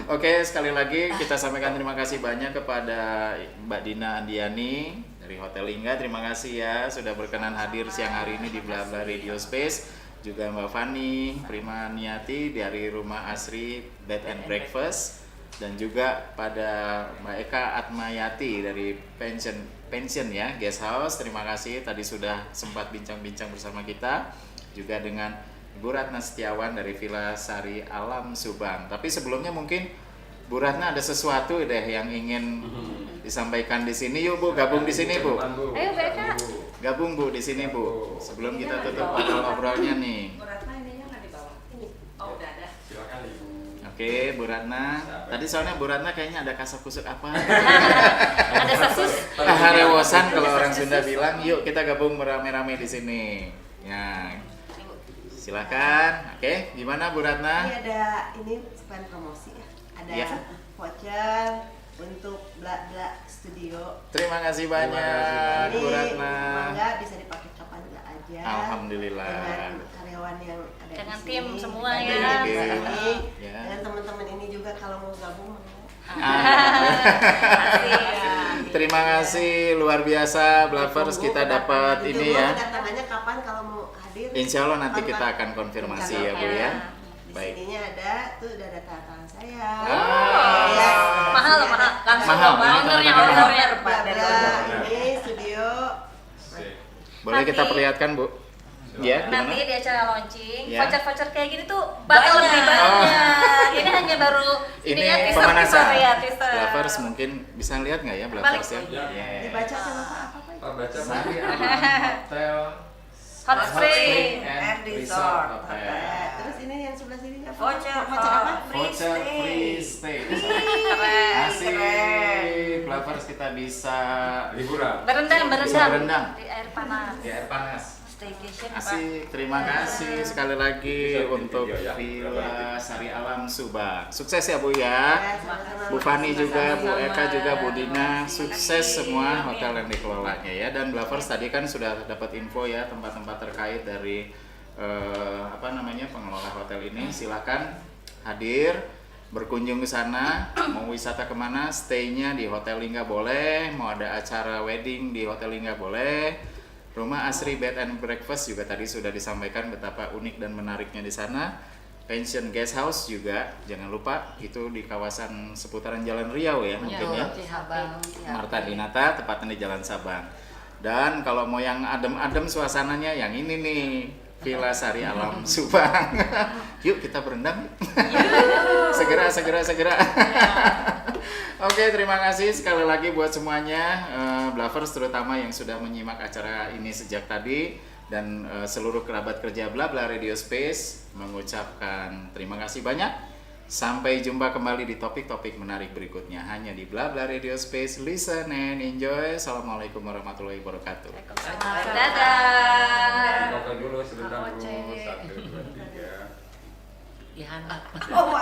Speaker 3: Oke, sekali lagi kita sampaikan terima kasih banyak kepada Mbak Dina Andiani dari Hotel Lingga. Terima kasih ya sudah berkenan hadir siang hari ini di Bla Bla Radio Space. Juga Mbak Fani Primaniati dari Rumah Asri Bed and Breakfast, dan juga pada Mbak Eka Atmayati dari pension ya, guest house. Terima kasih tadi sudah sempat bincang-bincang bersama kita, juga dengan Bu Ratna Setiawan dari Villa Sari Alam Subang. Tapi sebelumnya mungkin Bu Ratna ada sesuatu deh yang ingin disampaikan di sini. Yuk Bu, gabung di sini Bu.
Speaker 5: Ayo Bu Eka.
Speaker 3: Gabung Bu di sini Bu. Sebelum kita tutup obrol-obrolnya nih.
Speaker 6: Bu Ratna ininya nggak di bawah. Ini. Oh, udah ada.
Speaker 4: Silakan Ibu.
Speaker 3: Oke, Bu Ratna. Tadi soalnya Bu Ratna kayaknya ada kasak-kusuk apa.
Speaker 5: Ada sasus.
Speaker 3: Harewosan kalau orang Sunda bilang, yuk kita gabung rame-rame di sini. Ya. Silakan. Oke, gimana Bu Ratna?
Speaker 7: Ini ada sekalian promosi ya. Ada
Speaker 3: Iya.
Speaker 7: voucher untuk Bla Bla Studio.
Speaker 3: Terima kasih banyak
Speaker 7: Ini
Speaker 3: Bu Ratna.
Speaker 7: mangga bisa dipakai kapan aja.
Speaker 3: Alhamdulillah.
Speaker 7: Dengan karyawan yang ada
Speaker 5: Dengan
Speaker 7: di
Speaker 5: tim
Speaker 7: sini.
Speaker 5: semua
Speaker 7: Ada
Speaker 5: ya.
Speaker 7: di
Speaker 3: Oke.
Speaker 7: sini.
Speaker 3: Ya.
Speaker 7: Dan teman-teman ini juga kalau mau gabung mau.
Speaker 3: Terima kasih luar biasa Blavers, kita dapat ini ya.
Speaker 7: Kedatangannya kapan kalau mau hadir?
Speaker 3: Insya Allah nanti kita akan konfirmasi ya Bu ya.
Speaker 7: Di
Speaker 3: Baik.
Speaker 7: sininya ada tuh udah ada tangan saya.
Speaker 3: Ah.
Speaker 7: Ya,
Speaker 5: Mahal loh,
Speaker 7: di sini
Speaker 5: mahal.
Speaker 7: ada-
Speaker 5: Langsung
Speaker 3: Mahal,
Speaker 5: loh,
Speaker 3: ini
Speaker 5: ownernya,
Speaker 3: tangan-tangan
Speaker 5: ownernya.
Speaker 7: Bla Bla ini studio.
Speaker 3: Boleh kita perlihatkan Bu? Ya,
Speaker 5: Nanti
Speaker 3: gimana?
Speaker 5: di acara launching,
Speaker 3: Ya.
Speaker 5: voucher-voucher kayak gini tuh bakal lebih banyak. Ini hanya baru
Speaker 3: Ini
Speaker 5: ininya
Speaker 3: pemanasan.
Speaker 5: teaser ya, teaser.
Speaker 3: Blavers mungkin bisa lihat nggak ya Blavers ya?
Speaker 5: Balik.
Speaker 3: Yeah.
Speaker 7: Dibaca sama apa ini?
Speaker 4: Pak baca
Speaker 3: Sari Alam Hotel
Speaker 5: Hot spring.
Speaker 3: and Resort Hotel.
Speaker 7: Terus ini yang sebelah sini apa?
Speaker 8: Voucher
Speaker 7: Voucher apa?
Speaker 3: Voucher free stay.
Speaker 5: Keren.
Speaker 3: Asik. Blavers kita bisa
Speaker 4: liburan.
Speaker 5: Berendam,
Speaker 3: Bisa berendam.
Speaker 5: di air panas.
Speaker 3: di air panas.
Speaker 8: Staycation Pak.
Speaker 3: Asik, terima kasih sekali lagi
Speaker 4: Bisa bikin
Speaker 3: untuk
Speaker 4: video ya.
Speaker 3: Villa Sari Alam Subang. Sukses ya Bu ya.
Speaker 7: Ya, sama-sama.
Speaker 3: Bu Fani juga, Bu
Speaker 5: Sama-sama.
Speaker 3: Eka juga, Bu Dina, sukses
Speaker 5: Amin.
Speaker 3: semua hotel yang dikelolanya ya. Dan Blavers tadi kan sudah dapat info ya tempat-tempat terkait dari pengelola hotel ini. Silakan hadir, berkunjung ke sana. Mau wisata kemana, stay-nya di Hotel Lingga boleh. Mau ada acara wedding di Hotel Lingga boleh. Rumah Asri Bed and Breakfast juga tadi sudah disampaikan betapa unik dan menariknya di sana. Pension Guest House juga jangan lupa itu di kawasan seputaran Jalan Riau ya mungkin ya.
Speaker 8: Sabang.
Speaker 3: Marta Dinata tepatnya di Jalan Sabang. Dan kalau mau yang adem-adem suasananya yang ini nih, Villa Sari Alam Subang. Yuk kita berendam. segera. Oke, terima kasih sekali lagi buat semuanya Blavers terutama yang sudah menyimak acara ini sejak tadi, dan seluruh kerabat kerja Bla Bla Radio Space mengucapkan terima kasih banyak. Sampai jumpa kembali di topik-topik menarik berikutnya hanya di Bla Bla Radio Space. Listen and enjoy. Assalamualaikum warahmatullahi wabarakatuh.
Speaker 5: Dadah.
Speaker 4: Foto dulu sebentar Bu. 1, 2, 3.
Speaker 8: Dihanap.
Speaker 7: Oh,